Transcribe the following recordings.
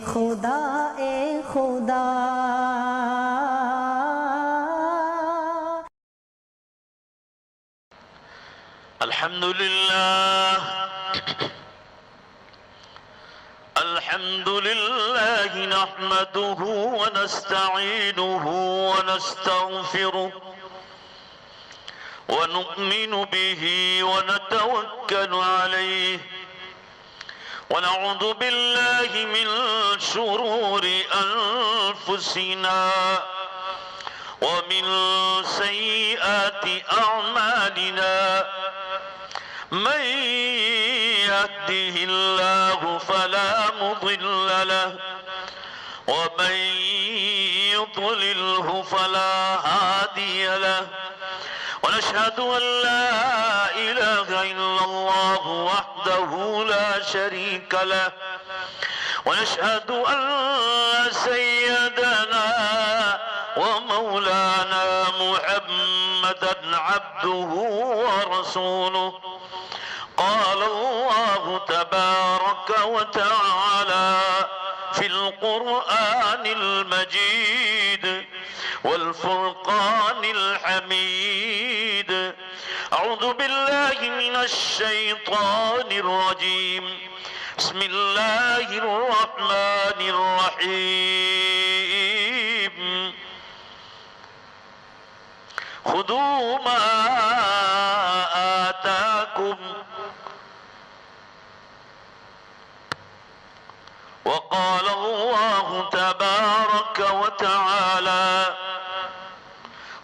خدا اے خدا الحمد لله نحمده ونستعينه ونستغفره ونؤمن به ونتوكل عليه ونعوذ بالله من شرور أنفسنا ومن سيئات أعمالنا من يهده الله فلا مضل له ومن يضلله فلا هادي له ونشهد أن لا إله إلا الله وحده لا شريك له ونشهد أن سيدنا ومولانا محمدا عبده ورسوله قال الله تبارك وتعالى في القرآن المجيد والفرقان الحميد أعوذ بالله من الشيطان الرجيم بسم الله الرحمن الرحيم خذوا ما آتاكم وقال الله تبارك وتعالى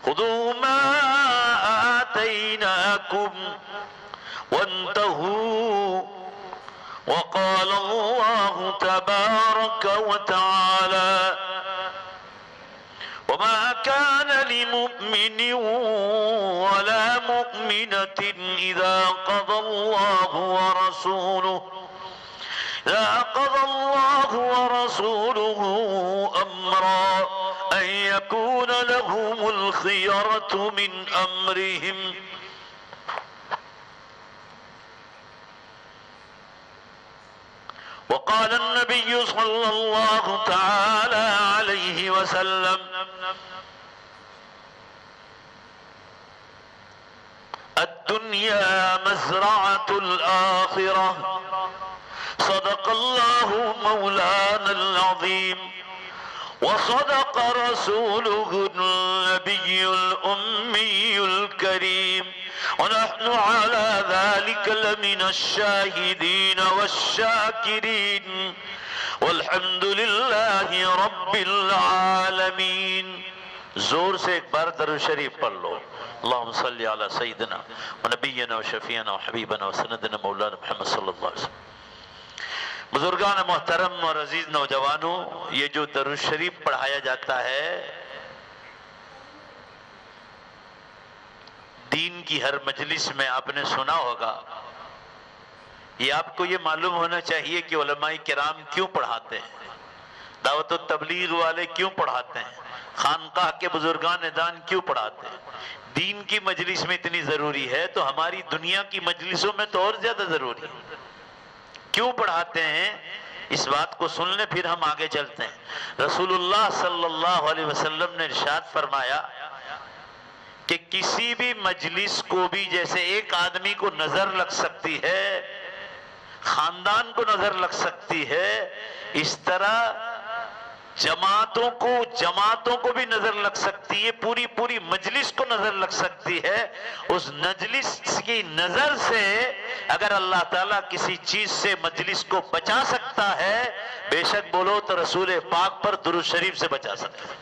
خذوا ما آتيناكم وانتهوا وقال الله تبارك وتعالى وما كان لمؤمن ولا مؤمنة إذا قضى الله ورسوله أمرا أن يكون لهم الخيرة من أمرهم وقال النبي صلى الله تعالى عليه وسلم الدنيا مزرعة الآخرة صدق الله مولانا العظيم وصدق رسوله النبي الأمي الكريم ونحن على ذلك لمن الشاهدين والشاكرين والحمد لله رب العالمين. زور سے ایک بار درود شریف پڑھ لو. اللہم صلی علی سیدنا و نبینا و شفیعنا و حبیبنا و سندنا مولانا محمد صلی اللہ علیہ وسلم. بزرگان محترم اور عزیز نوجوانوں، یہ جو درود شریف پڑھایا جاتا ہے دین کی ہر مجلس میں آپ نے سنا ہوگا. یہ آپ کو یہ معلوم ہونا چاہیے کہ علماء کرام کیوں پڑھاتے ہیں، دعوت و تبلیغ والے کیوں پڑھاتے ہیں، خانقاہ کے بزرگان دان کیوں پڑھاتے ہیں. دین کی مجلس میں اتنی ضروری ہے تو ہماری دنیا کی مجلسوں میں تو اور زیادہ ضروری ہے. کیوں پڑھاتے ہیں اس بات کو سن لیں پھر ہم آگے چلتے ہیں. رسول اللہ صلی اللہ علیہ وسلم نے ارشاد فرمایا کہ کسی بھی مجلس کو بھی جیسے ایک آدمی کو نظر لگ سکتی ہے، خاندان کو نظر لگ سکتی ہے، اس طرح جماعتوں کو بھی نظر لگ سکتی ہے، پوری مجلس کو نظر لگ سکتی ہے. اس مجلس کی نظر سے اگر اللہ تعالیٰ کسی چیز سے مجلس کو بچا سکتا ہے، بے شک بولو تو رسول پاک پر درود شریف سے بچا سکتا ہے.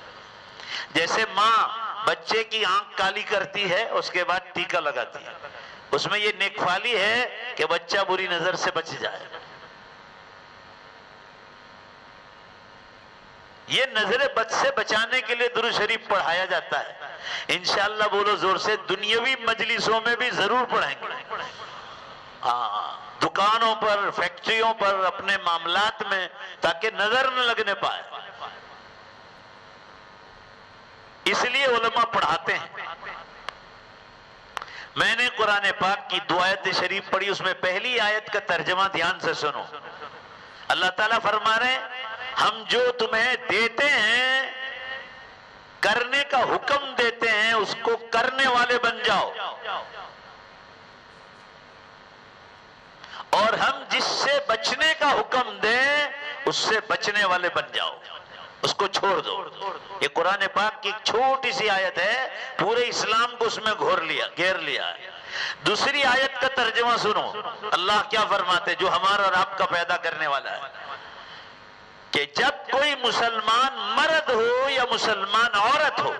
جیسے ماں بچے کی آنکھ کالی کرتی ہے اس کے بعد ٹیکا لگاتی ہے، اس میں یہ نیک فالی ہے کہ بچہ بری نظر سے بچ جائے. یہ نظر بد سے بچانے کے لیے درود شریف پڑھایا جاتا ہے. انشاءاللہ بولو زور سے، دنیاوی مجلسوں میں بھی ضرور پڑھیں گے. دکانوں پر، فیکٹریوں پر، اپنے معاملات میں، تاکہ نظر نہ لگنے پائے. اس لیے علماء پڑھاتے ہیں. میں نے قرآن پاک کی دو آیت شریف پڑھی، اس میں پہلی آیت کا ترجمہ دھیان سے سنو. اللہ تعالیٰ فرما رہے ہیں ہم جو تمہیں دیتے ہیں، کرنے کا حکم دیتے ہیں، اس کو کرنے والے بن جاؤ، اور ہم جس سے بچنے کا حکم دیں اس سے بچنے والے بن جاؤ، اس کو چھوڑ دو۔ یہ قرآن پاک کی ایک چھوٹی سی آیت ہے، پورے اسلام کو اس میں گھیر لیا ہے۔ دوسری آیت کا ترجمہ سنو، اللہ کیا فرماتے، جو ہمارا اور آپ کا پیدا کرنے والا ہے، کہ جب کوئی مسلمان مرد ہو یا مسلمان عورت ہو،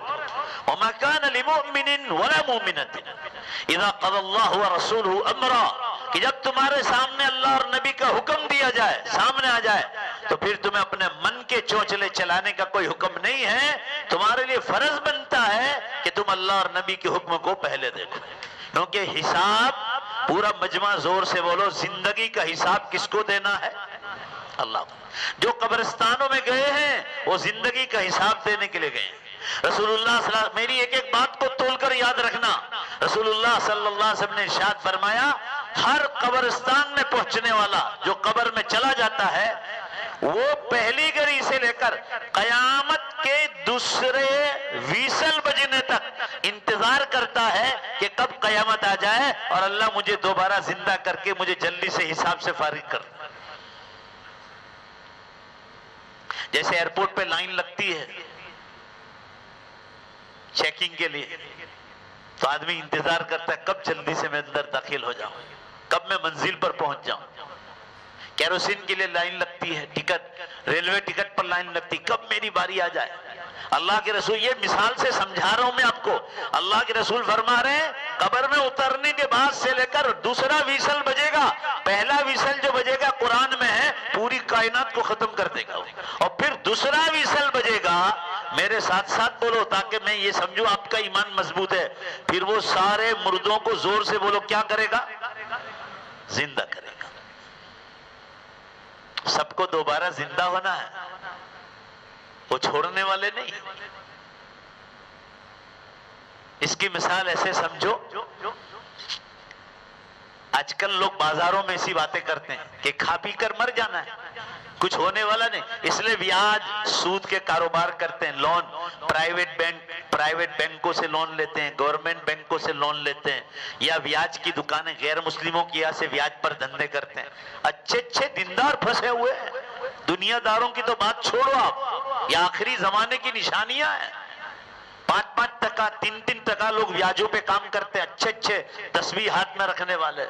وَمَا كَانَ لِمُؤْمِنٍ وَلَا مُؤْمِنَةٍ إِذَا قَضَى اللَّهُ وَرَسُولُهُ أَمْرًا، کہ جب تمہارے سامنے اللہ اور نبی کا حکم دیا جائے، سامنے آ جائے، تو پھر تمہیں اپنے من کے چونچلے چلانے کا کوئی حکم نہیں ہے، تمہارے لیے فرض بنتا ہے کہ تم اللہ اور نبی کے حکم کو پہلے دیکھو، کیونکہ حساب، پورا مجمع زور سے بولو، زندگی کا حساب کس کو دینا ہے؟ اللہ کو۔ جو قبرستانوں میں گئے ہیں وہ زندگی کا حساب دینے کے لیے گئے ہیں۔ رسول اللہ صلی اللہ علیہ وسلم، میری ایک ایک بات کو تول کر یاد رکھنا، رسول اللہ صلی اللہ علیہ وسلم نے ارشاد فرمایا، ہر قبرستان میں پہنچنے والا جو قبر میں چلا جاتا ہے، وہ پہلی گھڑی سے لے کر قیامت کے دوسرے ویسل بجنے تک انتظار کرتا ہے کہ کب قیامت آ جائے اور اللہ مجھے دوبارہ زندہ کر کے مجھے جلدی سے حساب سے فارغ کر۔ جیسے ایئرپورٹ پہ لائن لگتی ہے چیکنگ کے لیے، تو آدمی انتظار کرتا ہے کب جلدی سے میں اندر داخل ہو جاؤں، کب میں منزل پر پہنچ جاؤں۔ کیروسین کے لیے لائن لگتی ہے، ٹکٹ، ریلوے ٹکٹ پر لائن لگتی، کب میری باری آ جائے۔ اللہ کے رسول، یہ مثال سے سمجھا رہا ہوں میں آپ کو، اللہ کے رسول فرما رہے ہیں قبر میں اترنے کے بعد سے لے کر دوسرا ویسل بجے گا، پہلا ویسل جو بجے گا قرآن میں ہے پوری کائنات کو ختم کر دے گا، اور پھر دوسرا ویسل بجے گا، میرے ساتھ ساتھ بولو تاکہ میں یہ سمجھوں آپ کا ایمان مضبوط ہے، پھر وہ سارے مردوں کو زور سے بولو کیا کرے گا؟ زندہ کرے گا۔ سب کو دوبارہ زندہ ہونا ہے، وہ چھوڑنے والے نہیں۔ اس کی مثال ایسے سمجھو، آج کل لوگ بازاروں میں ایسی باتیں کرتے ہیں کہ کھا پی کر مر جانا ہے، کچھ ہونے والا نہیں، اس لیے بیاج سود کے کاروبار کرتے ہیں، لون، پرائیویٹ بینکوں سے لون لیتے ہیں، گورنمنٹ بینکوں سے لون لیتے ہیں، یا بیاج کی دکانیں غیر مسلموں کی یہاں سے بیاج پر دھندے کرتے ہیں۔ اچھے اچھے دیندار پھنسے ہوئے ہیں، دنیا داروں کی تو بات چھوڑو آپ، یہ آخری زمانے کی نشانیاں ہیں۔ 5% 3% لوگ بیاجوں پہ کام کرتے ہیں، اچھے اچھے تسبیح ہاتھ میں رکھنے والے۔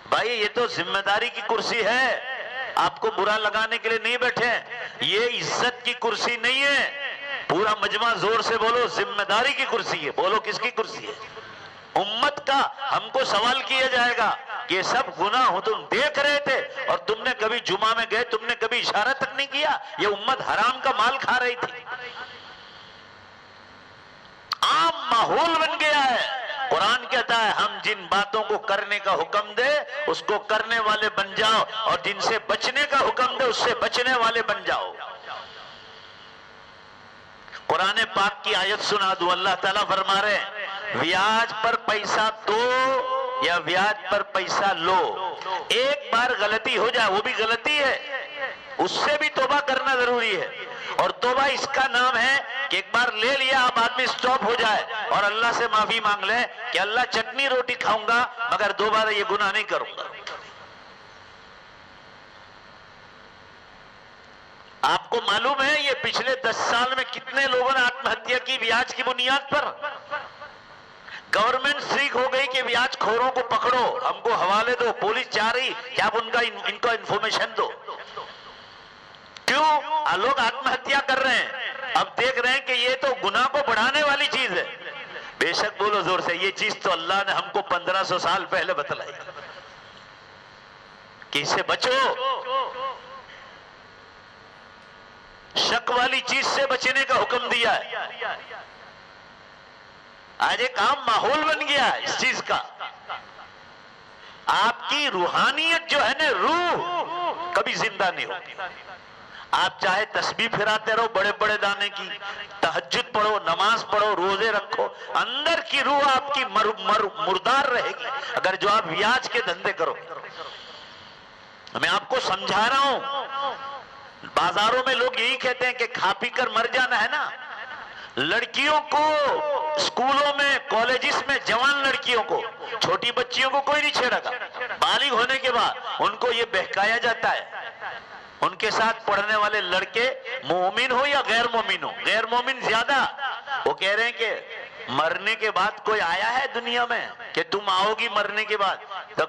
بھائی یہ تو ذمہ داری کی کرسی ہے، آپ کو برا لگانے کے لیے نہیں بیٹھے، یہ عزت کی کرسی نہیں ہے، پورا مجمع زور سے بولو ذمہ داری کی کرسی ہے۔ بولو کس کی کرسی ہے؟ امت کا۔ ہم کو سوال کیا جائے گا کہ سب گناہ ہو تم دیکھ رہے تھے اور تم نے کبھی جمعہ میں گئے، تم نے کبھی اشارہ تک نہیں کیا، یہ امت حرام کا مال کھا رہی تھی، عام ماحول بن گیا ہے۔ قرآن کہتا ہے ہم جن باتوں کو کرنے کا حکم دے اس کو کرنے والے بن جاؤ، اور جن سے بچنے کا حکم دے اس سے بچنے والے بن جاؤ۔ قرآن پاک کی آیت سنا دوں، اللہ تعالیٰ فرما رہے ہیں بیاج پر پیسہ دو یا بیاج پر پیسہ لو، ایک بار غلطی ہو جائے وہ بھی غلطی ہے، اس سے بھی توبہ کرنا ضروری ہے، اور توبہ اس کا نام ہے کہ ایک بار لے لیا اب آدمی سٹاپ ہو جائے اور اللہ سے معافی مانگ لے کہ اللہ چٹنی روٹی کھاؤں گا مگر دوبارہ یہ گناہ نہیں کروں گا۔ آپ کو معلوم ہے یہ پچھلے 10 سال میں کتنے لوگوں نے آتم ہتیا کی بیاج کی بنیاد پر؟ گورنمنٹ فریق ہو گئی کہ بیاج خوروں کو پکڑو، ہم کو حوالے دو، پولیس جا رہی کہ آپ ان کو انفارمیشن دو۔ کیوں؟ لوگ آتم ہتیا کر رہے ہیں، اب دیکھ رہے ہیں کہ یہ تو گناہ کو بڑھانے والی چیز ہے۔ بے شک بولو زور سے، یہ چیز تو اللہ نے ہم کو 1500 سال پہلے بتلائی کہ اس سے بچو، شک والی چیز سے بچنے کا حکم دیا ہے۔ آج ایک عام ماحول بن گیا ہے اس چیز کا۔ آپ کی روحانیت جو ہے نا، روح کبھی زندہ نہیں ہوگی۔ آپ چاہے تسبیح پھراتے رہو بڑے بڑے دانے کی، تہجد پڑھو، نماز پڑھو، روزے رکھو، اندر کی روح آپ کی مردار رہے گی اگر جو آپ بیاج کے دھندے کرو۔ میں آپ کو سمجھا رہا ہوں، بازاروں میں لوگ یہی کہتے ہیں کہ کھا پی کر مر جانا ہے نا. لڑکیوں کو اسکولوں میں کالجز میں جوان لڑکیوں کو چھوٹی بچیوں کو کوئی نہیں چھیڑے گا. بالغ ہونے کے بعد ان کو یہ بہکایا جاتا ہے. ان کے ساتھ پڑھنے والے لڑکے مومن ہو یا غیر مومن ہو, غیر مومن زیادہ, وہ کہہ رہے ہیں کہ مرنے کے بعد کوئی آیا ہے دنیا میں کہ تم آؤ گی مرنے کے بعد,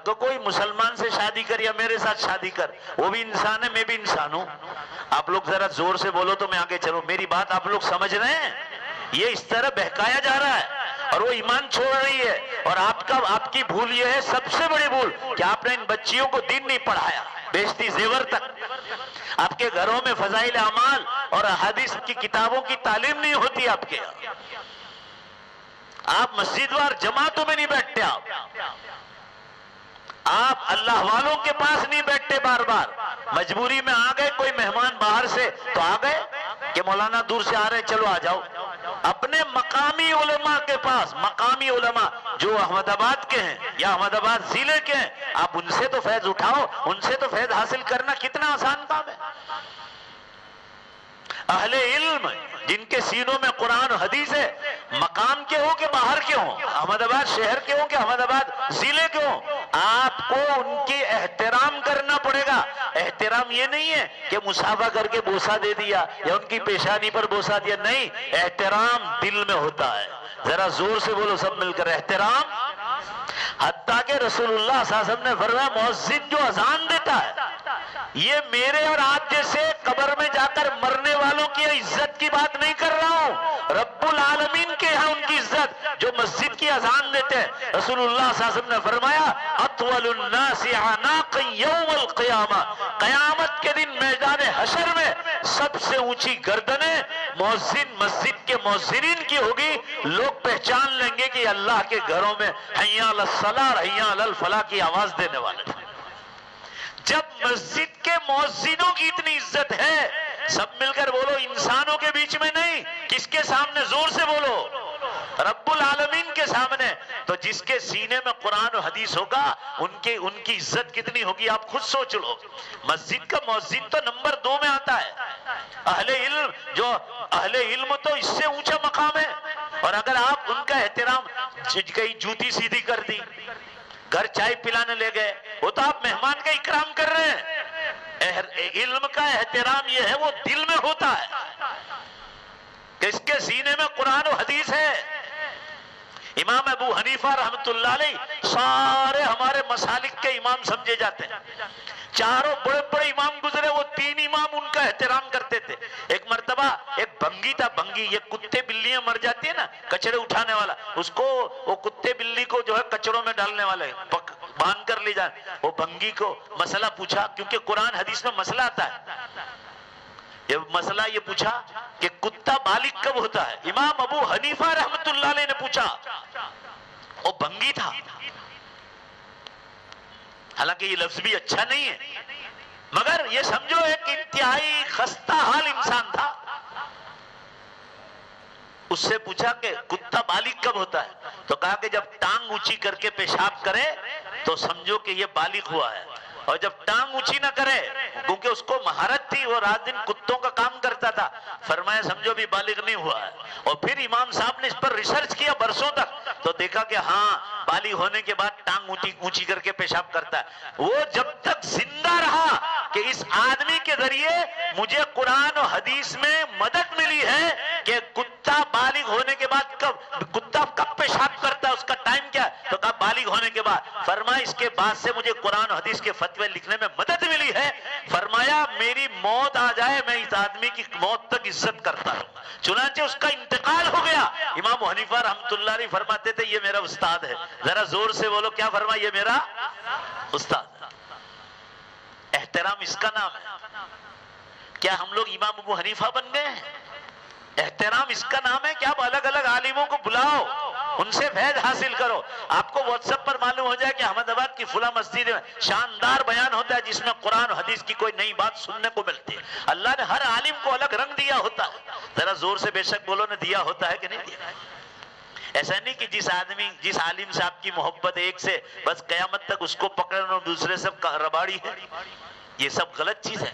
تو کوئی مسلمان سے شادی کر یا میرے ساتھ شادی کر, وہ بھی انسان ہے میں بھی انسان ہوں. آپ لوگ ذرا زور سے بولو تو میں آگے چلوں. میری بات آپ لوگ سمجھ رہے ہیں؟ یہ اس طرح بہکایا جا رہا ہے اور وہ ایمان چھوڑ رہی ہے. اور آپ کی بھول یہ ہے, سب سے بڑی بھول, کہ آپ نے ان بچیوں کو دین نہیں پڑھایا, بیشتی زیور تک. آپ کے گھروں میں فضائل اعمال اور احادیث کی کتابوں کی تعلیم نہیں ہوتی. آپ کے آپ مسجد وار جماعتوں میں نہیں بیٹھتے, آپ اللہ والوں کے پاس نہیں بیٹھتے. بار بار مجبوری میں آ گئے, کوئی مہمان باہر سے تو آ گئے کہ مولانا دور سے آ رہے چلو آ جاؤ. اپنے مقامی علماء کے پاس, مقامی علماء جو احمد آباد کے ہیں یا احمد آباد ضلع کے ہیں, آپ ان سے تو فیض اٹھاؤ. ان سے تو فیض حاصل کرنا کتنا آسان کام ہے. اہل علم جن کے سینوں میں قرآن و حدیث ہے, مقام کے ہو کہ باہر کے ہوں, احمد آباد شہر کے ہوں کہ احمد آباد ضلع کے ہوں, آپ کو ان کی احترام کرنا پڑے گا. احترام یہ نہیں ہے کہ مصافحہ کر کے بوسہ دے دیا یا ان کی پیشانی پر بوسہ دیا, نہیں. احترام دل میں ہوتا ہے. ذرا زور سے بولو سب مل کر, احترام. حتیٰ کہ رسول اللہ صلی اللہ علیہ وسلم نے فرمایا مؤذن جو اذان دیتا ہے, یہ میرے اور آپ جیسے قبر میں جا کر مرنے والوں کی عزت کی بات نہیں کر رہا ہوں, رب العالمین کے یہاں ان کی عزت جو مسجد کی اذان دیتے ہیں. رسول اللہ صلی اللہ علیہ وسلم نے فرمایا اطول الناس عناقا یوم القیامہ, قیامت کے دن میدان حشر میں سب سے اونچی گردنیں مؤذن مسجد کے مؤذنین کی ہوگی. لوگ پہچان لیں گے کہ اللہ کے گھروں میں حی علی الصلاۃ حی علی الفلاح کی آواز دینے والے. جب مسجد کے مؤذنوں کی اتنی عزت ہے, سب مل کر بولو, انسانوں کے بیچ میں نہیں, کس کے سامنے؟ زور سے بولو, رب العالمین کے سامنے. تو جس کے سینے میں قرآن و حدیث ہوگا ان کی عزت کتنی ہوگی آپ خود سوچ لو. مسجد کا مؤذن تو نمبر 2 میں آتا ہے. اہل علم تو اس سے اونچا مقام ہے. اور اگر آپ ان کا احترام, کہیں جوتی سیدھی کر دی, گھر چائے پلانے لے گئے, وہ تو آپ مہمان کا اکرام کر رہے ہیں. علم کا احترام یہ ہے وہ دل میں ہوتا ہے کہ اس کے سینے میں قرآن و حدیث ہے. امام ابو حنیفہ رحمت اللہ علیہ سارے ہمارے مسالک کے امام سمجھے جاتے ہیں. چاروں بڑے بڑے امام گزرے, وہ 3 امام ان کا احترام کرتے تھے. ایک مرتبہ ایک بھنگی تھا, بھنگی یہ کتے بلیاں مر جاتی ہیں نا, کچڑے اٹھانے والا, اس کو وہ کتے بلی کو جو ہے کچڑوں میں ڈالنے والے باندھ کر لے جائیں. وہ بھنگی کو مسئلہ پوچھا, کیونکہ قرآن حدیث میں مسئلہ آتا ہے. یہ مسئلہ یہ پوچھا کہ کتا بالغ کب ہوتا ہے. امام ابو حنیفہ رحمت اللہ علیہ نے پوچھا, وہ بھنگی تھا, حالانکہ یہ لفظ بھی اچھا نہیں ہے, مگر یہ سمجھو ایک انتہائی خستہ حال انسان تھا. اس سے پوچھا کہ کتا بالغ کب ہوتا ہے, تو کہا کہ جب ٹانگ اونچی کر کے پیشاب کرے تو سمجھو کہ یہ بالغ ہوا ہے, اور جب ٹانگ اونچی نہ کرے, کیونکہ اس کو مہارت تھی, وہ رات دن کتوں کا کام کرتا تھا, فرمایا سمجھو بھی بالغ نہیں ہوا ہے. اور پھر امام صاحب نے اس پر ریسرچ کیا برسوں تک, تو دیکھا کہ ہاں بالغ ہونے کے بعد ٹانگ اونچی کر کے پیشاب کرتا ہے. وہ جب تک زندہ رہا کہ اس آدمی کے ذریعے مجھے قرآن و حدیث میں مدد ملی ہے کہ کتا بالغ ہونے کے بعد کتا کب پیشاب کرتا ہے, اس کا ٹائم کیا ہے, تو کہا بالغ ہونے کے بعد. فرمایا اس کے بعد سے مجھے قرآن و حدیث کے فتوے لکھنے میں مدد ملی ہے. فرمایا میری موت آ جائے میں اس آدمی کی موت تک عزت کرتا ہوں. چنانچہ اس کا انتقال ہو گیا. امام حنیفہ رحمت اللہ علیہ فرماتے تھے یہ میرا استاد ہے. ذرا زور سے بولو, کیا فرمایا؟ یہ میرا استاد. احترام اس کا نام ہے. کیا ہم لوگ امام ابو حنیفہ بن گئے ہیں؟ احترام اس کا نام ہے کہ آپ الگ الگ عالموں کو بلاؤ, ان سے فیض حاصل کرو. آپ کو واٹس ایپ پر معلوم ہو جائے کہ احمد آباد کی فلاں مسجد میں شاندار بیان ہوتا ہے جس میں قرآن و حدیث کی کوئی نئی بات سننے کو ملتی ہے. اللہ نے ہر عالم کو الگ رنگ دیا ہوتا ہے. ذرا زور سے بے شک بولو نے دیا ہوتا ہے کہ نہیں دیا. ایسا نہیں کہ جس عالم سے آپ کی محبت ایک سے بس قیامت تک اس کو پکڑنا, دوسرے سے رباڑی ہے. یہ سب غلط چیز ہے.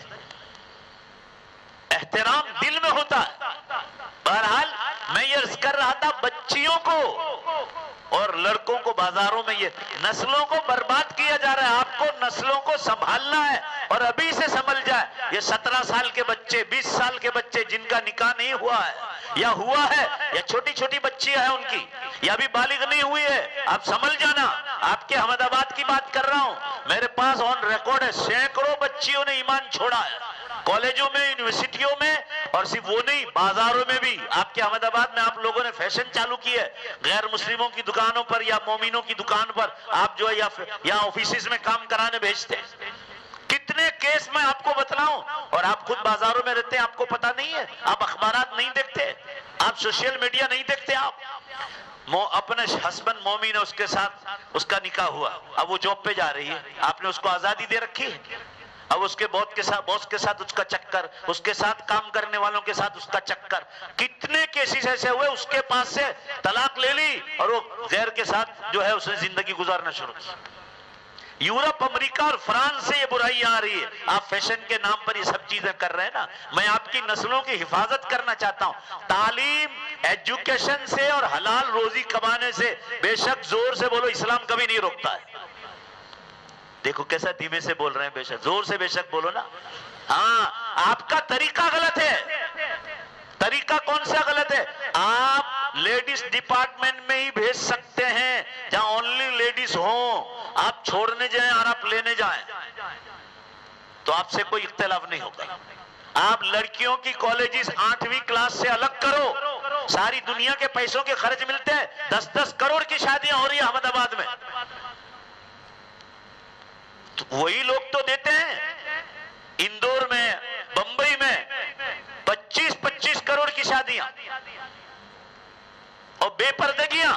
احترام دل میں ہوتا ہے. بہرحال میں یہ عرض کر رہا تھا بچیوں کو اور لڑکوں کو بازاروں میں یہ نسلوں کو برباد کیا جا رہا ہے. آپ کو نسلوں کو سنبھالنا ہے اور ابھی سے سنبھل جائے. یہ 17 سال کے بچے 20 سال کے بچے جن کا نکاح نہیں ہوا ہے یا ہوا ہے یا چھوٹی چھوٹی بچیاں ہیں ان کی یا ابھی بالغ نہیں ہوئی ہے, آپ سنبھل جانا. آپ کے احمد آباد کی بات کر رہا ہوں, میرے پاس آن ریکارڈ ہے سینکڑوں بچیوں نے ایمان چھوڑا ہے کالجوں میں یونیورسٹیوں میں, اور صرف وہ نہیں بازاروں میں بھی. آپ کے احمد آباد میں آپ لوگوں نے فیشن چالو کی ہے, غیر مسلموں کی دکانوں پر یا مومنوں کی دکان پر آپ جو ہے یا آفیسز میں کام کرانے بھیجتے ہیں. کتنے کیس میں آپ کو بتلاؤں, اور آپ خود بازاروں میں رہتے ہیں, آپ کو پتا نہیں ہے, آپ اخبارات نہیں دیکھتے, آپ سوشل میڈیا نہیں دیکھتے. آپ اپنے ہسبینڈ مومن ہے, اس کے ساتھ اس کا نکاح ہوا, اب وہ جاب پہ جا رہی ہے, آپ نے اس کو آزادی دے رکھی ہے. اب اس کے باس کے ساتھ اس کا چکر, اس کے ساتھ کام کرنے والوں کے ساتھ اس کا چکر. کتنے کیسز ایسے ہوئے اس کے پاس سے طلاق لے لی اور وہ غیر کے ساتھ جو ہے اس نے زندگی گزارنا شروع کی. یورپ, امریکہ اور فرانس سے یہ برائی آ رہی ہے. آپ فیشن کے نام پر یہ سب چیزیں کر رہے ہیں نا. میں آپ کی نسلوں کی حفاظت کرنا چاہتا ہوں. تعلیم, ایجوکیشن سے اور حلال روزی کمانے سے بے شک زور سے بولو اسلام کبھی نہیں روکتا ہے. دیکھو کیسا دھیمے سے بول رہے ہیں, بے شک زور سے بے شک بولو نا. ہاں, آپ کا طریقہ غلط ہے. طریقہ کون سا غلط ہے؟ آپ لیڈیز ڈپارٹمنٹ میں ہی بھیج سکتے ہیں جہاں اونلی لیڈیز ہوں. آپ چھوڑنے جائیں اور آپ لینے جائیں تو آپ سے کوئی اختلاف نہیں ہوگا. آپ لڑکیوں کی کالجز 8ویں کلاس سے الگ کرو. ساری دنیا کے پیسوں کے خرچ ملتے ہیں, 10-10 کروڑ کی شادیاں ہو رہی ہیں احمد آباد میں. وہی لوگ تو دیتے ہیں. اندور میں, بمبئی میں 25-25 کروڑ کی شادیاں اور بے پردگیاں.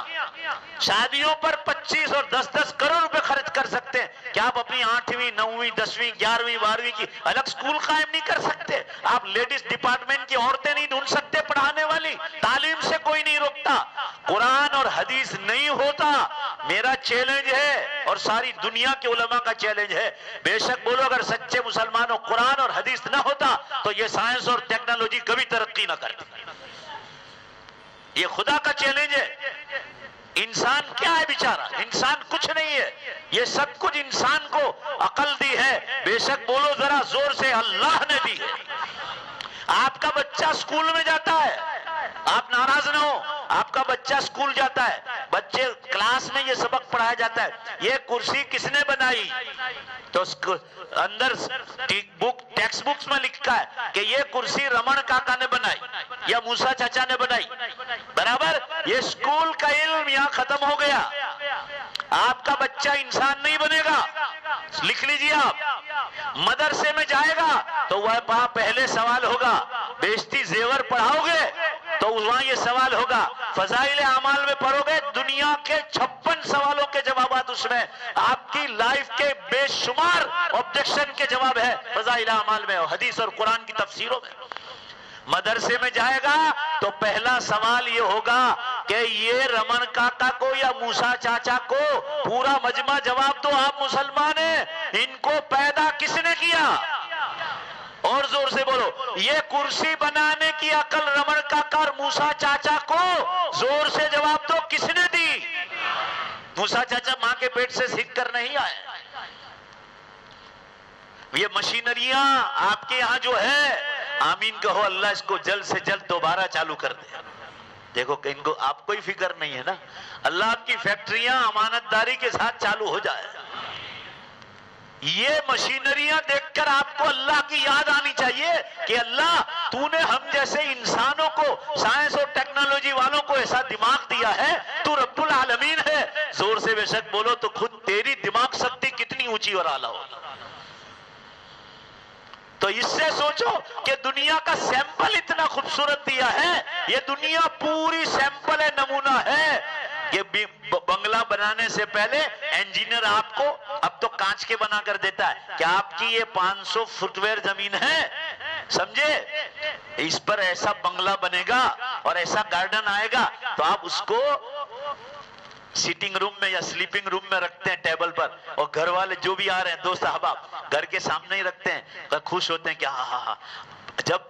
شادیوں پر 25 اور 10-10 کروڑ روپے خرچ کر سکتے ہیں. کیا آپ اپنی 8ویں 9ویں 10ویں 11ویں 12ویں کی الگ سکول قائم نہیں کر سکتے؟ آپ لیڈیز ڈپارٹمنٹ کی عورتیں نہیں ڈھونڈ سکتے پڑھانے والی؟ تعلیم سے کوئی نہیں روکتا. قرآن اور حدیث نہیں ہوتا. میرا چیلنج ہے اور ساری دنیا کے علماء کا چیلنج ہے, بے شک بولو اگر سچے مسلمانوں قرآن اور حدیث نہ ہوتا تو یہ سائنس اور ٹیکنالوجی کبھی ترقی نہ کرتی. یہ خدا کا چیلنج ہے. انسان کیا ہے بیچارہ؟ انسان کچھ نہیں ہے. یہ سب کچھ انسان کو عقل دی ہے. بے شک بولو ذرا زور سے, اللہ نے دی ہے. آپ کا بچہ سکول میں جاتا ہے, آپ ناراض نہ ہو, آپ کا بچہ سکول جاتا ہے, بچے کلاس میں یہ سبق پڑھایا جاتا ہے, یہ کرسی کس نے بنائی؟ تو اس اندر ٹیکسٹ بکس میں لکھا ہے کہ یہ کرسی رمن کاکا نے بنائی یا موسیٰ چاچا نے بنائی. برابر. یہ سکول کا علم یہاں ختم ہو گیا. آپ کا بچہ انسان نہیں بنے گا. لکھ لیجئے آپ. مدرسے میں جائے گا تو وہاں پہلے سوال ہوگا, بیشتی زیور پڑھاؤ گے تو وہاں یہ سوال ہوگا. فضائل اعمال میں پڑھو گے, دنیا کے 56 سوالوں کے جوابات اس میں. آپ کی لائف کے بے شمار آبجیکشن کے جواب ہے فضائل اعمال میں اور حدیث اور قرآن کی تفسیروں میں. مدرسے میں جائے گا تو پہلا سوال یہ ہوگا کہ یہ رمن کاکا کو یا موسیٰ چاچا کو پورا مجمع جواب دو, آپ مسلمان ہیں, ان کو پیدا کس نے کیا؟ اور زور سے بولو, یہ کرسی بنانے کی عقل رمن کاکا اور موسیٰ چاچا کو زور سے جواب دو کس نے دی؟ موسیٰ چاچا ماں کے پیٹ سے سیکھ کر نہیں آئے. یہ مشینریاں آپ کے یہاں جو ہے, آمین کہو, اللہ اس کو جلد سے جلد دوبارہ چالو کر دے. دیکھو کہ ان کو آپ کوئی فکر نہیں ہے نا, اللہ آپ کی فیکٹریاں امانت داری کے ساتھ چالو ہو جائے. یہ مشینریاں دیکھ کر آپ کو اللہ کی یاد آنی چاہیے کہ اللہ تو نے ہم جیسے انسانوں کو, سائنس اور ٹیکنالوجی والوں کو ایسا دماغ دیا ہے, تو رب العالمین ہے. زور سے بے شک بولو تو خود تیری دماغ شکتی کتنی اونچی اور اعلیٰ ہو. تو اس سے سوچو کہ دنیا کا سیمپل اتنا خوبصورت دیا ہے. یہ دنیا پوری سیمپل ہے, نمونہ ہے. یہ بنگلہ بنانے سے پہلے انجینئر آپ کو اب تو کانچ کے بنا کر دیتا ہے کہ آپ کی یہ 500 فٹ ویئر زمین ہے, سمجھے, اس پر ایسا بنگلہ بنے گا اور ایسا گارڈن آئے گا, تو آپ اس کو سیٹنگ روم میں یا سلیپنگ روم میں رکھتے ہیں ٹیبل پر, اور گھر والے جو بھی آ رہے ہیں دوست احباب گھر کے سامنے ہی رکھتے ہیں, خوش ہوتے ہیں کہ ہاں ہاں ہاں جب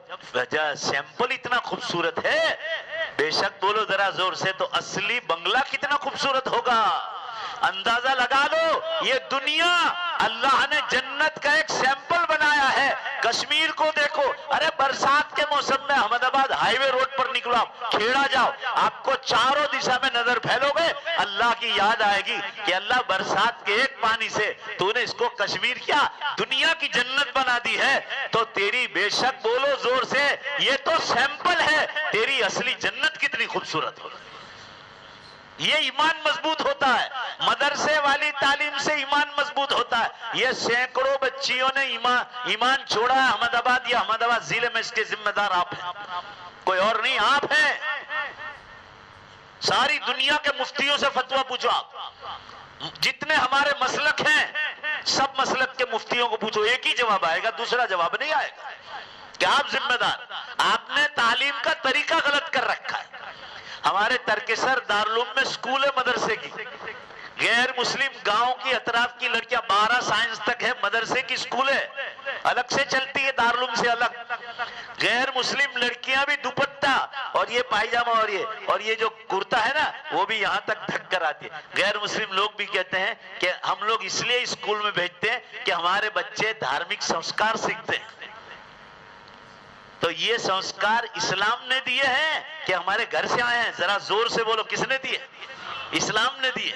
سیمپل اتنا خوبصورت ہے، بے شک بولو ذرا زور سے، تو اصلی بنگلہ کتنا خوبصورت ہوگا. اندازہ لگا لو، یہ دنیا اللہ نے جنت کا ایک سیمپل بنایا ہے. کشمیر کو دیکھو، ارے برسات کے موسم میں احمد آباد ہائی وے روڈ پر نکلو، کھیڑا جاؤ، آپ کو چاروں دشا میں نظر پھیلو گے، اللہ کی یاد آئے گی کہ اللہ برسات کے ایک پانی سے تو نے اس کو کشمیر کیا دنیا کی جنت بنا دی ہے. تو تیری بے شک بولو زور سے، یہ تو سیمپل ہے، تیری اصلی جنت کتنی خوبصورت ہو. یہ ایمان مضبوط ہوتا ہے، مدرسے والی تعلیم سے ایمان مضبوط ہوتا ہے. یہ سینکڑوں بچیوں نے ایمان چھوڑا ہے احمد آباد. یہ احمد آباد ضلع میں اس کے ذمہ دار آپ ہیں، کوئی اور نہیں، آپ ہیں. ساری دنیا کے مفتیوں سے فتویٰ پوچھو، آپ جتنے ہمارے مسلک ہیں سب مسلک کے مفتیوں کو پوچھو، ایک ہی جواب آئے گا، دوسرا جواب نہیں آئے گا کہ آپ ذمہ دار. آپ نے تعلیم کا طریقہ غلط کر رکھا ہے. ہمارے ترکسر دارالعلوم میں سکول ہے مدرسے کی، غیر مسلم گاؤں کی اطراف کی لڑکیاں 12 سائنس تک ہے، مدرسے کی سکول ہے، الگ سے چلتی ہے دارالعلوم سے الگ. غیر مسلم لڑکیاں بھی دوپٹہ اور یہ پائجامہ اور یہ جو کرتا ہے نا وہ بھی یہاں تک ڈھک کر آتی ہے. غیر مسلم لوگ بھی کہتے ہیں کہ ہم لوگ اس لیے اسکول میں بھیجتے ہیں کہ ہمارے بچے دھارمک سنسکار سیکھتے ہیں. تو یہ سنسکار اسلام نے دیے ہیں کہ ہمارے گھر سے آئے ہیں؟ ذرا زور سے بولو، کس نے دیے؟ اسلام نے دیے.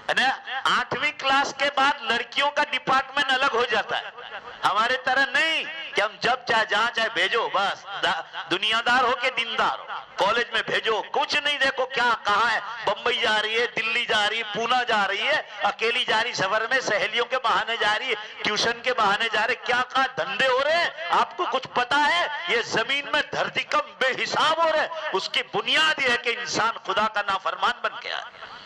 8ویں کلاس کے بعد لڑکیوں کا ڈپارٹمنٹ الگ ہو جاتا ہے، ہمارے طرح نہیں کہ ہم جب چاہے جہاں چاہے بھیجو، بس دنیا دار ہو کے دیندار ہو کالج میں بھیجو، کچھ نہیں دیکھو کیا کہاں ہے، بمبئی جا رہی ہے، دلی جا رہی ہے، پونا جا رہی ہے، اکیلی جا رہی سفر میں، سہیلیوں کے بہانے جا رہی ہے، ٹیوشن کے بہانے جا رہے، کیا کہاں دھندے ہو رہے ہیں. آپ کو کچھ پتا ہے؟ یہ زمین میں دھرتی کم بے حساب ہو رہے ہیں. اس کی بنیاد یہ ہے کہ انسان خدا کا نافرمان بن گیا ہے.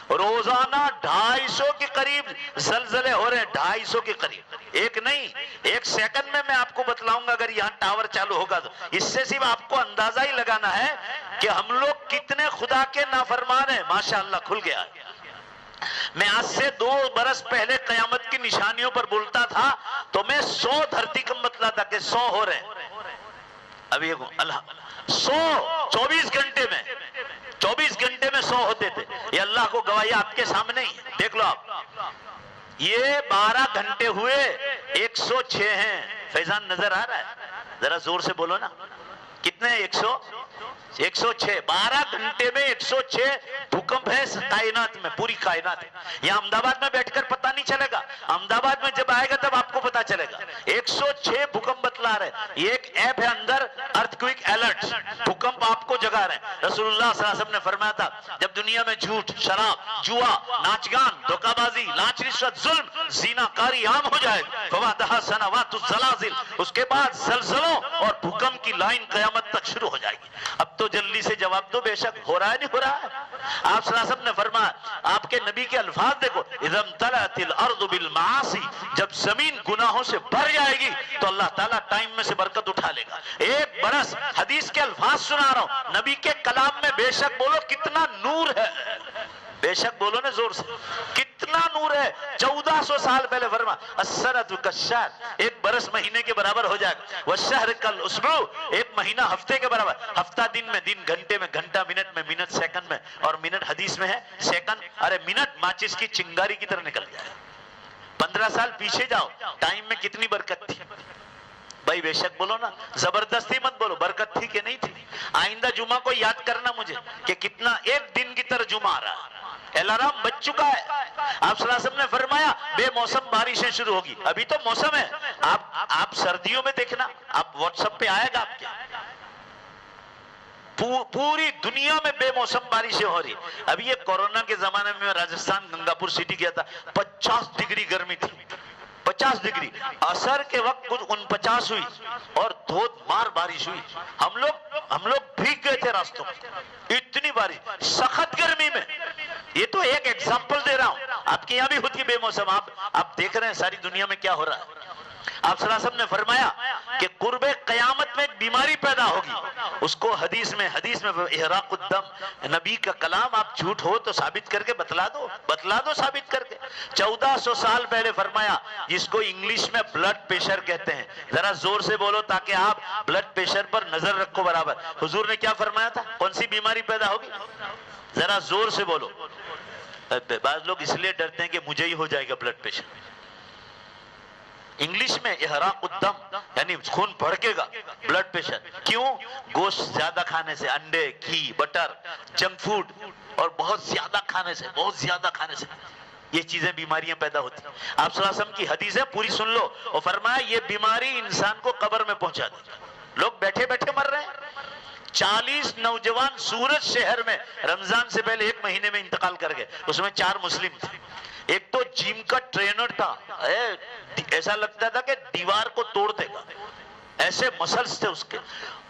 روزانہ 250 کے قریب زلزلے ہو رہے ہیں، 250 کے قریب. ایک نہیں، ایک سیکنڈ میں آپ کو بتلاؤں گا اگر یہاں ٹاور چالو ہوگا تو. اس سے صرف آپ کو اندازہ ہی لگانا ہے کہ ہم لوگ کتنے خدا کے نافرمان ہیں. ماشاءاللہ کھل گیا. میں آج سے 2 برس پہلے قیامت کی نشانیوں پر بولتا تھا تو میں 100 دھرتی کم بتلاتا کہ 100 ہو رہے ہیں. ابھی 24 گھنٹے میں 100 ہوتے تھے. یہ اللہ کو گواہی آپ کے سامنے ہی دیکھ لو. آپ یہ 12 گھنٹے ہوئے 106 ہیں. فیضان نظر آ رہا ہے؟ ذرا زور سے بولو نا، کتنے؟ 106. 12 گھنٹے میں 106 بھوکمپ ہے کائنات میں، پوری کائنات ہے. یہاں احمد آباد میں بیٹھ کر پتہ نہیں چلے گا، احمد آباد میں جب آئے گا تب آپ کو پتہ چلے گا. 106 بھوکمپ بتلا رہے. یہ ایک ایپ ہے اندر، ارتھکوئک الرٹ، بھوکمپ آپ کو جگا رہے ہیں. رسول اللہ صلی اللہ علیہ وسلم نے فرمایا تھا جب دنیا میں جھوٹ، شراب، جوا، ناچ گان، دھوکہ بازی، لانچ، رشوت، ظلم، زنا کاری عام ہو جائے گا، فوادہ سنوات الزلازل، اس کے بعد زلزلوں اور بھوکمپ کی لائن قیامت تک شروع ہو جائے گی. اب تو جلدی سے جواب دو، بے شک ہو رہا ہے نہیں ہو رہا ہے؟ آپ صلی اللہ علیہ وسلم نے فرمایا، آپ کے نبی کے الفاظ دیکھو، اذا امتلأت الارض بالمعاصی، جب زمین گناہوں سے بھر جائے گی تو اللہ تعالیٰ ٹائم میں سے برکت اٹھا لے گا. 1 برس حدیث کے الفاظ سنا رہا ہوں، نبی کے کلام میں بے شک بولو کتنا نور ہے. بے شک بولو نا زور سے، کتنا نور ہے. 1400 سال پہلے فرما السنۃ کالشہر، 1 برس مہینے کے برابر ہو جائے گا. والشہر کالاسبوع، 1 مہینہ ہفتے کے برابر. ہفتہ دن میں، دن گھنٹے میں، گھنٹہ منٹ میں، منٹ سیکنڈ میں، اور منٹ حدیث میں ہے سیکنڈ. ارے منٹ ماچس کی چنگاری کی طرح نکل جائے. 15 سال پیچھے جاؤ، ٹائم میں کتنی برکت تھی. بھائی بے شک بولو نا، زبردستی مت بولو، برکت تھی کہ نہیں تھی. آئندہ جمعہ کو یاد کرنا مجھے کہ کتنا 1 دن کی طرح جمعہ آ رہا ہے. الارم بج چکا ہے. آپ صلی اللہ علیہ وسلم نے فرمایا بے موسم بارشیں شروع ہوگی. ابھی تو موسم ہے. آپ سردیوں میں دیکھنا، آپ واٹس ایپ پہ آئے گا آپ کے، پوری دنیا میں بے موسم بارشیں ہو رہی. ابھی یہ کورونا کے زمانے میں راجستھان گنگاپور سٹی گیا تھا، 50 ڈگری گرمی تھی. 50 ڈگری. عصر کے وقت کچھ 49 ہوئی اور دھوت مار بارش ہوئی. ہم لوگ بھیگ گئے تھے راستوں میں، اتنی بارش سخت گرمی میں. یہ تو ایک ایگزامپل دے رہا ہوں. آپ کے یہاں بھی ہوتی بے موسم. آپ دیکھ رہے ہیں ساری دنیا میں کیا ہو رہا ہے. آپ صلی اللہ علیہ وسلم نے فرمایا کہ قرب قیامت میں ایک بیماری پیدا ہوگی. اس کو حدیث میں احراق الدم، نبی کا کلام آپ جھوٹ ہو تو ثابت کر کے بتلا دو ثابت کر کے. 1400 سال پہلے فرمایا جس کو انگلش میں بلڈ پریشر کہتے ہیں. ذرا زور سے بولو تاکہ آپ بلڈ پریشر پر نظر رکھو برابر. حضور نے کیا فرمایا تھا؟ کون سی بیماری پیدا ہوگی؟ ذرا زور سے بولو. بعض لوگ اس لیے ڈرتے ہیں کہ مجھے ہی ہو جائے گا بلڈ پریشر. انگلش میں احراق الدم یعنی خون بھڑکے گا، بلڈ پریشر. کیوں؟ گوشت زیادہ کھانے سے، انڈے، گھی، بٹر، جنک فوڈ اور بہت زیادہ کھانے سے یہ چیزیں بیماریاں پیدا ہوتی ہیں. آپ صلی اللہ علیہ وسلم کی حدیث ہے، پوری سن لو. اور فرمایا یہ بیماری انسان کو قبر میں پہنچا دے. لوگ بیٹھے بیٹھے مر رہے ہیں. 40 نوجوان سورج شہر میں رمضان سے پہلے 1 مہینے میں انتقال کر گئے. اس میں 4 مسلم تھے. ایک تو جم کا ٹرینر تھا، ایسا لگتا تھا کہ دیوار کو توڑ دے گا، ایسے مسلز تھے اس کے.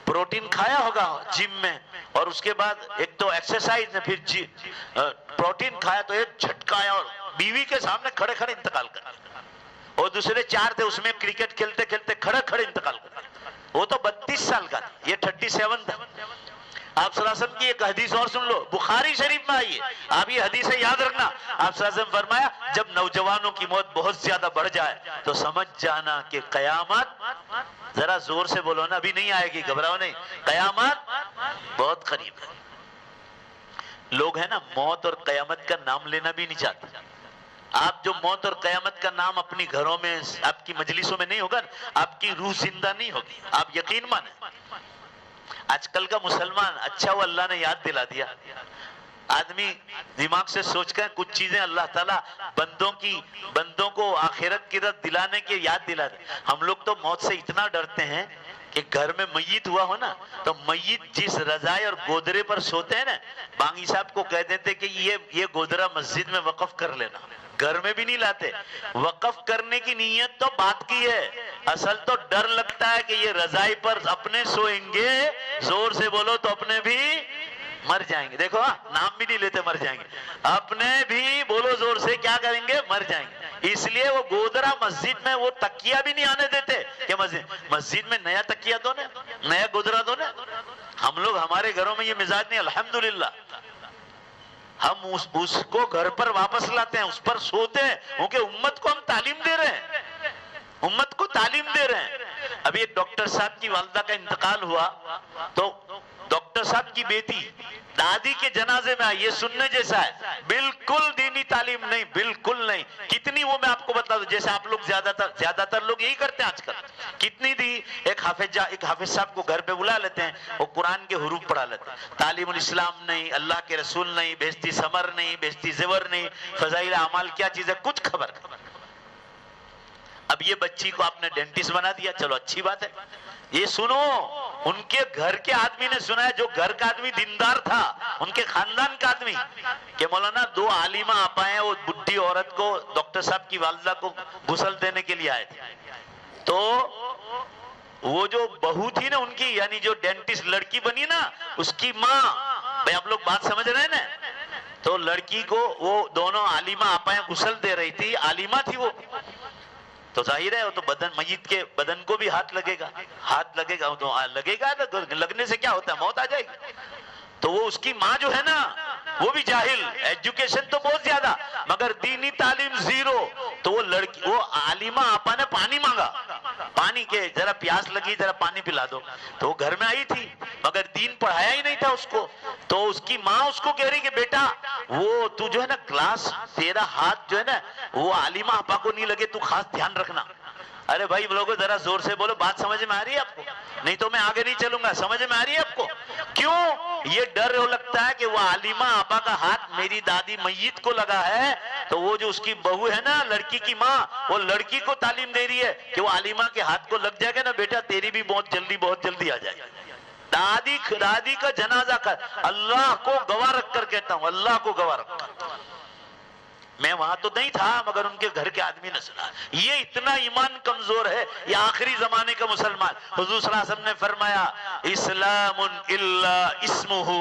پروٹین کھایا ہوگا جم میں، اور اس کے بعد ایک تو ایکسرسائز نے، پھر پروٹین کھایا تو ایک جھٹکا آیا اور بیوی کے سامنے کھڑے کھڑے انتقال کر گیا. اور دوسرے 4 تھے اس میں کرکٹ کھیلتے کھیلتے کھڑے کھڑے انتقال کر گیا. وہ تو 32 سال کا تھا، یہ 37 تھا. آپ صلی اللہ علیہ وسلم کی ایک حدیث اور سن لو، بخاری شریف میں آئی ہے. آپ یہ حدیثیں یاد رکھنا. آپ صلی اللہ علیہ وسلم فرمایا جب نوجوانوں کی موت بہت زیادہ بڑھ جائے تو سمجھ جانا کہ قیامت، ذرا زور سے بولو نا، ابھی نہیں آئے گی، گھبراؤ نہیں، قیامت بہت قریب ہے. لوگ ہیں نا موت اور قیامت کا نام لینا بھی نہیں چاہتے. آپ جو موت اور قیامت کا نام اپنی گھروں میں، آپ کی مجلسوں میں نہیں ہوگا، آپ کی روح زندہ نہیں ہوگی. آپ یقین مانیں. آج کل کا مسلمان، اچھا وہ اللہ نے یاد دلا دیا. آدمی دماغ سے سوچ کر کچھ چیزیں اللہ تعالیٰ بندوں کو آخرت کی طرف دلانے کے یاد دلا دے. ہم لوگ تو موت سے اتنا ڈرتے ہیں کہ گھر میں میت ہوا ہو نا تو میت جس رضائے اور گودرے پر سوتے ہیں نا، بانگی صاحب کو کہہ دیتے کہ یہ گودرا مسجد میں وقف کر لینا. گھر میں بھی نہیں لاتے. وقف کرنے کی نیت تو بات کی ہے، اصل تو ڈر لگتا ہے کہ یہ رضائی پر اپنے سوئیں گے. زور سے بولو تو اپنے بھی مر جائیں گے. دیکھو نام بھی نہیں لیتے، مر جائیں گے. اپنے بھی بولو زور سے، کیا کریں گے؟ مر جائیں گے. اس لیے وہ گودرا مسجد میں وہ تکیہ بھی نہیں آنے دیتے کہ مسجد میں نیا تکیہ دو نا، نیا گودرا دو نا. ہم لوگ، ہمارے گھروں میں یہ مزاج نہیں، الحمدللہ. ہم اس کو گھر پر واپس لاتے ہیں، اس پر سوتے ہیں، کیونکہ امت کو ہم تعلیم دے رہے ہیں. امت کو تعلیم دے رہے ہیں. ابھی ایک ڈاکٹر صاحب کی والدہ کا انتقال ہوا تو ڈاکٹر صاحب کی بیٹی دادی کے جنازے میں آئی. یہ سننے جیسا ہے، بالکل دینی تعلیم نہیں، بالکل نہیں. کتنی وہ میں آپ کو بتا دوں، جیسے آپ لوگ زیادہ تر لوگ یہی کرتے ہیں آج کل. کتنی دی، ایک حافظ صاحب کو گھر پہ بلا لیتے ہیں، وہ قرآن کے حروف پڑھا لیتے ہیں. تعلیم الاسلام نہیں، اللہ کے رسول نہیں، بہشتی ثمر نہیں، بہشتی زیور نہیں، فضائل اعمال کیا چیز ہے کچھ خبر. اب یہ بچی کو آپ نے ڈینٹسٹ بنا دیا، چلو اچھی بات ہے. یہ سنو، ان کے گھر کے آدمی نے سنا ہے، جو گھر کا آدمی دیندار تھا، ان کے خاندان کا آدمی، کہ مولانا 2 عالمہ آپا ہیں، وہ بڈھی عورت کو، ڈاکٹر صاحب کی والدہ کو غسل دینے کے لیے آئے تھے. تو وہ جو بہو تھی نا ان کی، یعنی جو ڈینٹسٹ لڑکی بنی نا، اس کی ماں، بھائی آپ لوگ بات سمجھ رہے ہیں نا، تو لڑکی کو وہ دونوں عالمہ آپائیں غسل دے رہی تھی. عالمہ تھی وہ، تو ظاہر ہے وہ تو میت کے بدن کو بھی ہاتھ لگے گا، تو لگے گا. لگنے سے کیا ہوتا ہے؟ موت آ جائے گی. تو وہ اس کی ماں جو ہے نا، وہ بھی جاہل، ایجوکیشن تو بہت زیادہ مگر دینی تعلیم زیرو. تو وہ عالمہ آپا نے پانی مانگا، پانی کے ذرا پیاس لگی، ذرا پانی پلا دو. تو وہ گھر میں آئی تھی مگر دین پڑھایا ہی نہیں تھا اس کو. تو اس کی ماں اس کو کہہ رہی کہ بیٹا وہ تو جو ہے نا کلاس، تیرا ہاتھ جو ہے نا وہ عالمہ آپا کو نہیں لگے، تو خاص دھیان رکھنا. ارے بھائی لوگوں ذرا زور سے بولو، بات سمجھ میں آ رہی ہے آپ کو؟ نہیں تو میں آگے نہیں چلوں گا. سمجھ میں آ رہی ہے آپ کو؟ کیوں یہ ڈر ہو لگتا ہے کہ وہ عالمہ آپا کا ہاتھ میری دادی میت کو لگا ہے، تو وہ جو اس کی بہو ہے نا، لڑکی کی ماں، وہ لڑکی کو تعلیم دے رہی ہے کہ وہ عالمہ کے ہاتھ کو لگ جائے گا نا بیٹا، تیری بھی بہت جلدی آ جائے گی. دادی کا جنازہ کر، اللہ کو گواہ رکھ کر کہتا ہوں، اللہ کو گواہ رکھ کر. میں وہاں تو نہیں تھا مگر ان کے گھر کے آدمی نے سنا. یہ اتنا ایمان کمزور ہے، یہ آخری زمانے کا مسلمان. حضور صلی اللہ علیہ وسلم نے فرمایا اسلام الا اسمہ،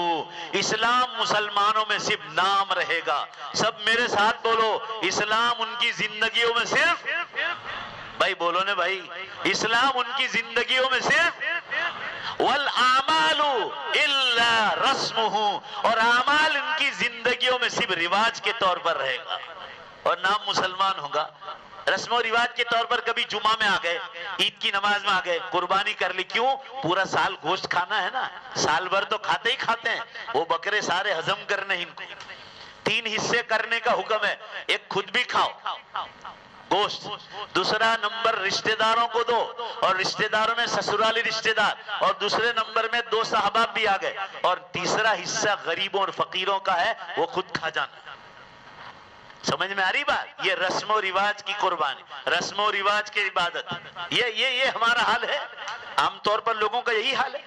اسلام مسلمانوں میں صرف نام رہے گا. سب میرے ساتھ بولو، اسلام ان کی زندگیوں میں صرف، بھائی بولو نا بھائی، اسلام ان کی زندگیوں میں صرف، والآمال الا رسمہ، اور اعمال ان کی زندگیوں میں صرف رواج کے طور پر رہے گا. اور نام مسلمان ہوگا. رسم و رواج کے طور پر کبھی جمعہ میں آ گئے, عید کی نماز میں آ گئے, قربانی کر لی. کیوں؟ پورا سال گوشت کھانا ہے نا, سال بھر تو کھاتے ہی کھاتے ہیں. وہ بکرے سارے ہضم کرنے ان کو 3 حصے کرنے کا حکم ہے. ایک خود بھی کھاؤ گوشت, دوسرا نمبر رشتہ داروں کو دو, اور رشتہ داروں میں سسرالی رشتہ دار, اور دوسرے نمبر میں 2 صحابہ بھی آ گئے, اور تیسرا حصہ غریبوں اور فقیروں کا ہے, وہ خود کھا جانا. سمجھ میں آ رہی بات؟ یہ رسم و رواج کی قربانی, رسم و رواج کی عبادت, یہ ہمارا حال ہے. عام طور پر لوگوں کا یہی حال ہے.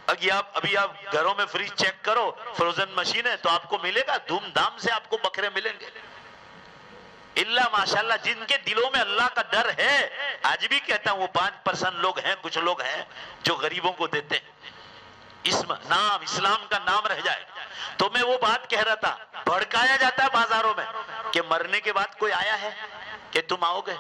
ابھی آپ گھروں میں فریج چیک کرو, فروزن مشین ہے, تو آپ کو ملے گا دھوم دھام سے آپ کو بکرے ملیں گے. اللہ ماشاءاللہ جن کے دلوں میں اللہ کا ڈر ہے. آج بھی کہتا ہوں وہ 5% لوگ ہیں, کچھ لوگ ہیں جو غریبوں کو دیتے ہیں. اسلام کا نام رہ جائے. تو میں وہ بات کہہ رہا تھا, بھڑکایا جاتا ہے بازاروں میں کہ مرنے کے بعد کوئی آیا ہے کہ تم آؤ گے.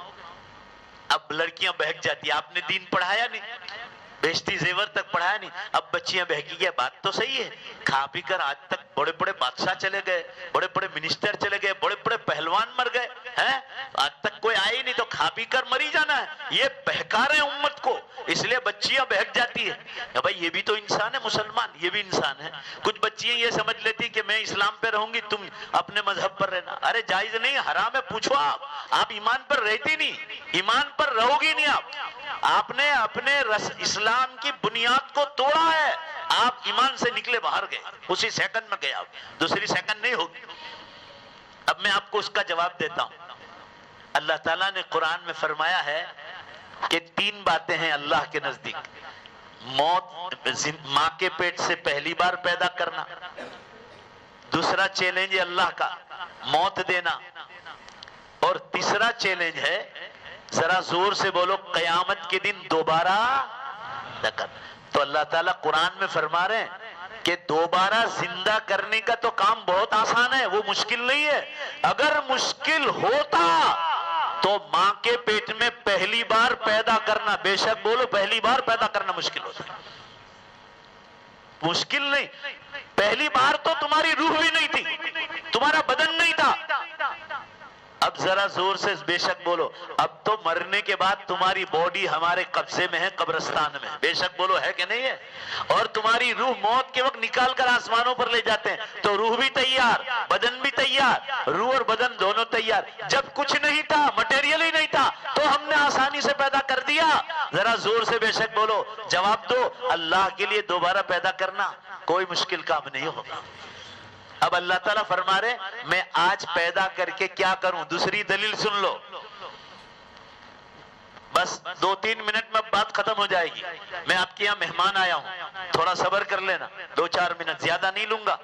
اب لڑکیاں بہک جاتی, آپ نے دین پڑھایا نہیں, بیشتی زیور تک پڑھایا نہیں, اب بچیاں بہکی گیا. بات تو صحیح ہے, کھا پی کر آج تک بڑے بڑے بادشاہ چلے گئے, بڑے بڑے منسٹر چلے گئے, بڑے بڑے پہلوان مر گئے ہیں, آج تک کوئی آئے نہیں, تو کھا پی کر مری جانا ہے. یہ بہکا رہے ہیں امت کو, اس لیے بچیاں بہک جاتی ہے. بھائی یہ بھی تو انسان ہے, مسلمان یہ بھی انسان ہے. کچھ بچیاں یہ سمجھ لیتی کہ میں اسلام پہ رہوں گی, تم اپنے مذہب پر رہنا. ارے جائز نہیں, حرام ہے. پوچھو آپ ایمان پر رہتی نہیں, ایمان پر رہو گی نہیں. آپ نے اپنے اسلام کی بنیاد کو توڑا ہے, آپ ایمان سے نکلے باہر گئے, اسی سیکنڈ میں گئے, آپ دوسری سیکنڈ نہیں ہوگی. اب میں آپ کو اس کا جواب دیتا ہوں. اللہ تعالیٰ نے قرآن میں فرمایا ہے کہ 3 باتیں ہیں اللہ کے نزدیک. موت, ماں کے پیٹ سے پہلی بار پیدا کرنا, دوسرا چیلنج ہے اللہ کا موت دینا, اور تیسرا چیلنج ہے, ذرا زور سے بولو, قیامت کے دن دوبارہ کرنا. تو اللہ تعالیٰ قرآن میں فرما رہے ہیں کہ دوبارہ زندہ کرنے کا تو کام بہت آسان ہے, وہ مشکل نہیں ہے. اگر مشکل ہوتا تو ماں کے پیٹ میں پہلی بار پیدا کرنا, بے شک بولو, پہلی بار پیدا کرنا مشکل ہوتا. مشکل نہیں, پہلی بار تو تمہاری روح بھی نہیں تھی, تمہارا بدن نہیں تھا. اب ذرا زور سے بے شک بولو, اب تو مرنے کے بعد تمہاری باڈی ہمارے قبضے میں ہے, قبرستان میں. بے شک بولو, ہے کہ نہیں ہے؟ اور تمہاری روح موت کے وقت نکال کر آسمانوں پر لے جاتے ہیں, تو روح بھی تیار, بدن بھی تیار, روح اور بدن دونوں تیار. جب کچھ نہیں تھا, مٹیریل ہی نہیں تھا, تو ہم نے آسانی سے پیدا کر دیا. ذرا زور سے بے شک بولو, جواب دو. اللہ کے لیے دوبارہ پیدا کرنا کوئی مشکل کام نہیں ہوگا. اب اللہ تعالیٰ فرما رہے, میں آج پیدا کر کے کیا کروں. دوسری دلیل سن لو, بس 2-3 منٹ میں بات ختم ہو جائے گی. میں آپ کے یہاں مہمان آیا ہوں, تھوڑا صبر کر لینا, 2-4 منٹ زیادہ نہیں لوں گا.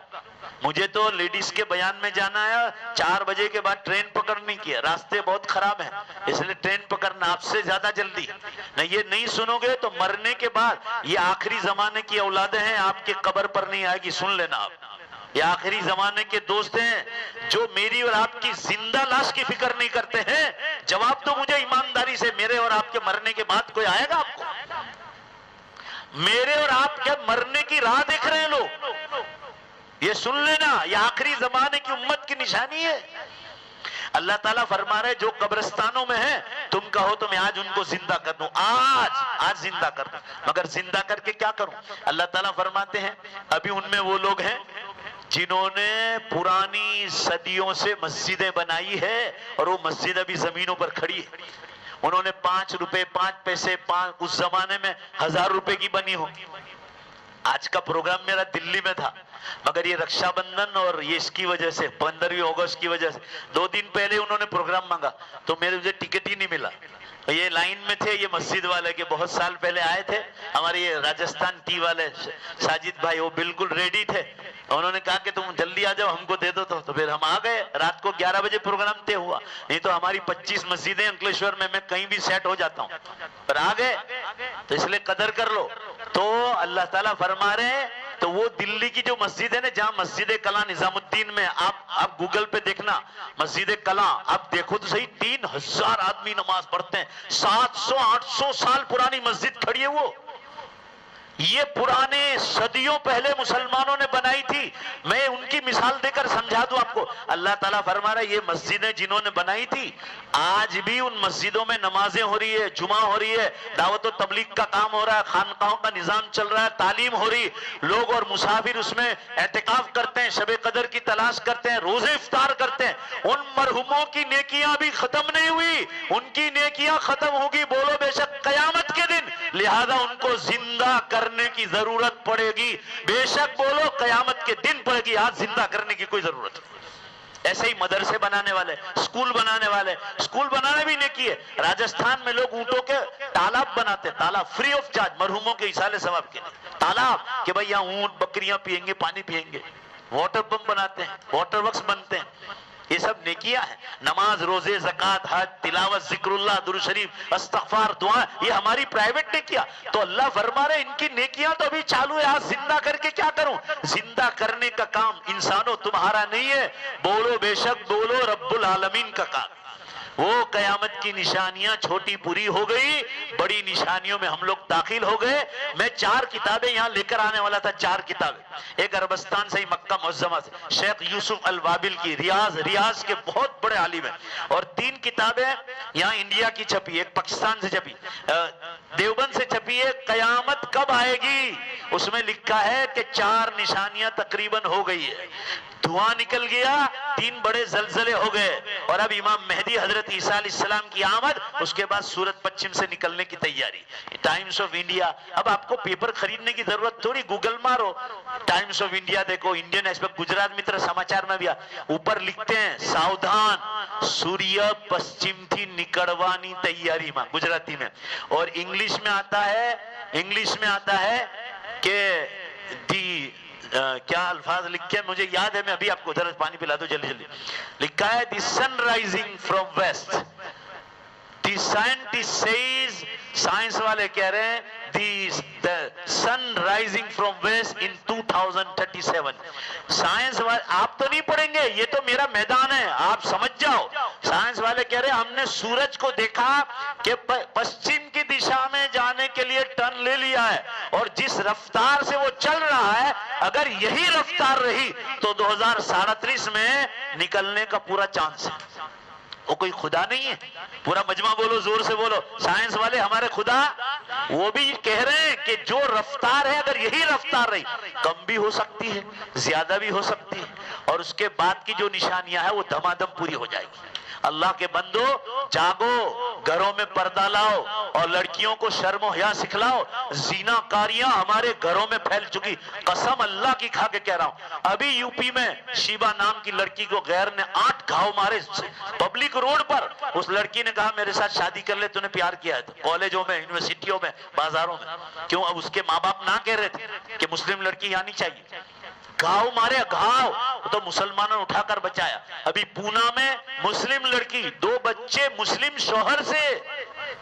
مجھے تو لیڈیز کے بیان میں جانا ہے, 4 بجے کے بعد ٹرین پکڑنی کی ہے, راستے بہت خراب ہیں, اس لیے ٹرین پکڑنا آپ سے زیادہ جلدی. نہیں, یہ نہیں سنو گے تو مرنے کے بعد یہ آخری زمانے کی اولادیں ہیں, آپ کی قبر پر نہیں آئے گی. سن لینا آپ, یہ آخری زمانے کے دوست ہیں جو میری اور آپ کی زندہ لاش کی فکر نہیں کرتے ہیں. جواب تو مجھے ایمانداری سے, میرے اور آپ کے مرنے کے بعد کوئی آئے گا آپ کو؟ میرے اور آپ کے مرنے کی راہ دیکھ رہے ہیں لوگ, یہ سن لینا, یہ آخری زمانے کی امت کی نشانی ہے. اللہ تعالیٰ فرما رہے جو قبرستانوں میں ہیں, تم کہو تو میں آج ان کو زندہ کر دوں, آج زندہ کر دوں. مگر زندہ کر کے کیا کروں؟ اللہ تعالیٰ فرماتے ہیں ابھی ان میں وہ لوگ ہیں جنہوں نے پرانی صدیوں سے مسجدیں بنائی ہے, اور وہ مسجد ابھی زمینوں پر کھڑی ہے. انہوں نے 5 روپے 5 پیسے, اس زمانے میں 1000 روپے کی بنی ہو. آج کا پروگرام میرا دلی میں تھا, مگر یہ رکشا بندھن اور یہ اس کی وجہ سے 15 اگست کی وجہ سے 2 دن پہلے انہوں نے پروگرام مانگا, تو مجھے ٹکٹ ہی نہیں ملا. یہ لائن میں تھے یہ مسجد والے کے, بہت سال پہلے آئے تھے ہمارے یہ راجستھان ٹی والے ساجد بھائی, وہ بالکل ریڈی تھے. انہوں نے کہا کہ تم جلدی آ جاؤ, ہم کو دے دو. تو پھر ہم آ گئے. رات کو 11 بجے پروگرام طے ہوا, نہیں تو ہماری 25 مسجدیں انکلیشور میں کہیں بھی سیٹ ہو جاتا ہوں, پر آ گئے. تو اس لیے قدر کر لو. تو اللہ تعالیٰ فرما رہے ہیں, تو وہ دلی کی جو مسجد ہے نا, جہاں مسجد کلاں نظام الدین میں, آپ گوگل پہ دیکھنا مسجد کلاں, آپ دیکھو تو صحیح, 3000 آدمی نماز پڑھتے ہیں. 700-800 سال پرانی مسجد کھڑی ہے وہ. یہ پرانے صدیوں پہلے مسلمانوں نے بنائی تھی. میں ان کی مثال دے کر سمجھا دوں آپ کو. اللہ تعالیٰ فرما رہا ہے یہ مسجدیں جنہوں نے بنائی تھی آج بھی ان مسجدوں میں نمازیں ہو رہی ہے, جمعہ ہو رہی ہے, دعوت و تبلیغ کا کام ہو رہا ہے, خانقاہوں کا نظام چل رہا ہے, تعلیم ہو رہی, لوگ اور مسافر اس میں اعتکاف کرتے ہیں, شب قدر کی تلاش کرتے ہیں, روزے افطار کرتے ہیں. ان مرحوموں کی نیکیاں بھی ختم نہیں ہوئی, ان کی نیکیاں ختم ہوگی بولو بے شک قیامت کے دن. لہذا ان کو زندہ کرنے کی ضرورت پڑے گی, بے شک بولو قیامت کے دن پڑے گی. آج زندہ کرنے کی کوئی ضرورت نہیں. ایسے ہی مدرسے بنانے والے, اسکول بنانے والے, اسکول بنانے بھی نیکی ہے. راجستھان میں لوگ اونٹوں کے تالاب بناتے, تالاب فری آف چارج مرحوموں کے ایصال ثواب کے لیے. تالاب کہ بھئی یہاں اونٹ بکریاں پیئیں گے, پانی پیئیں گے. واٹر پمپ بناتے ہیں, واٹر ورکس بنتے ہیں. یہ سب نیکیاں ہیں. نماز, روزے, زکوٰۃ, حج, تلاوت, ذکر اللہ, درود شریف, استغفار, دعا, یہ ہماری پرائیویٹ نیکیاں. تو اللہ فرما رہے ان کی نیکیاں تو ابھی چالو ہے, آج زندہ کر کے کیا کروں. زندہ کرنے کا کام انسانوں تمہارا نہیں ہے, بولو بے شک بولو رب العالمین کا کام. وہ قیامت کی نشانیاں چھوٹی پوری ہو گئی, بڑی نشانیوں میں ہم لوگ داخل ہو گئے. میں 4 کتابیں یہاں لے کر آنے والا تھا, 4 کتابیں. ایک عربستان سے ہی مکہ معظمہ سے شیخ یوسف الوابل کی, ریاض کے بہت بڑے عالم ہیں. اور 3 کتابیں یہاں انڈیا کی چھپی, ایک پاکستان سے چھپی, دیوبند سے چھپی ہے, قیامت کب آئے گی. اس میں لکھا ہے کہ 4 نشانیاں تقریباً ہو گئی ہے. دھواں نکل گیا, 3 بڑے زلزلے ہو گئے, اور اب امام مہدی حضرت عیسیٰ علیہ السلام کی آمد, اس کے بعد سورج پچھم سے نکلنے کی تیاری. ٹائمز آف انڈیا, اب آپ کو پیپر خریدنے کی ضرورت تھوڑی, گوگل مارو, ٹائمز آف انڈیا دیکھو, انڈین ایکسپریس, گجرات متر سماچار میں بھی اوپر لکھتے ہیں ساودھان سوریہ پشچم تھی نکڑوانی تیاری میں, گجراتی میں. اور انگلش میں آتا ہے کہ دی کیا الفاظ لکھے مجھے یاد ہے, میں ابھی آپ کو ادھر پانی پلا دو جلدی جلدی. لکھا ہے the sun rising from west, the scientist says, science والے کہہ رہے ہیں the sun rising from west in 2037. Science والے, آپ تو نہیں پڑھیں گے, یہ تو میرا میدان ہے, آپ سمجھ جاؤ. سائنس والے کہہ رہے ہیں ہم نے سورج کو دیکھا کہ پشچم کی دشا میں جانے کے لیے ٹرن لے لیا ہے, اور جس رفتار سے وہ چل رہا ہے اگر یہی رفتار رہی تو 2037 میں نکلنے کا پورا چانس ہے. وہ کوئی خدا نہیں ہے. پورا مجمع بولو, زور سے بولو. سائنس والے ہمارے خدا, وہ بھی کہہ رہے ہیں کہ جو رفتار ہے اگر یہی رفتار رہی, کم بھی ہو سکتی ہے, زیادہ بھی ہو سکتی ہے, اور اس کے بعد کی جو نشانیاں ہیں وہ دمادم پوری ہو جائے گی. اللہ کے بندو جاگو, گھروں میں پردہ لاؤ, اور لڑکیوں کو شرم و حیا سکھلاؤ. زنا کاریاں ہمارے گھروں میں پھیل چکی, قسم اللہ کی کھا کے کہہ رہا ہوں. ابھی یو پی میں شیبہ نام کی لڑکی کو غیر نے 8 گھاؤ مارے پبلک روڈ پر. اس لڑکی نے کہا میرے ساتھ شادی کر لے, تو نے پیار کیا ہے. کالجوں میں, یونیورسٹیوں میں, بازاروں میں. کیوں؟ اب اس کے ماں باپ نہ کہہ رہے تھے کہ مسلم لڑکی آنی چاہیے. گھاؤ مارے, گھاؤ, تو مسلمانوں نے اٹھا کر بچایا. ابھی پونا میں مسلم لڑکی, 2 بچے مسلم شوہر سے,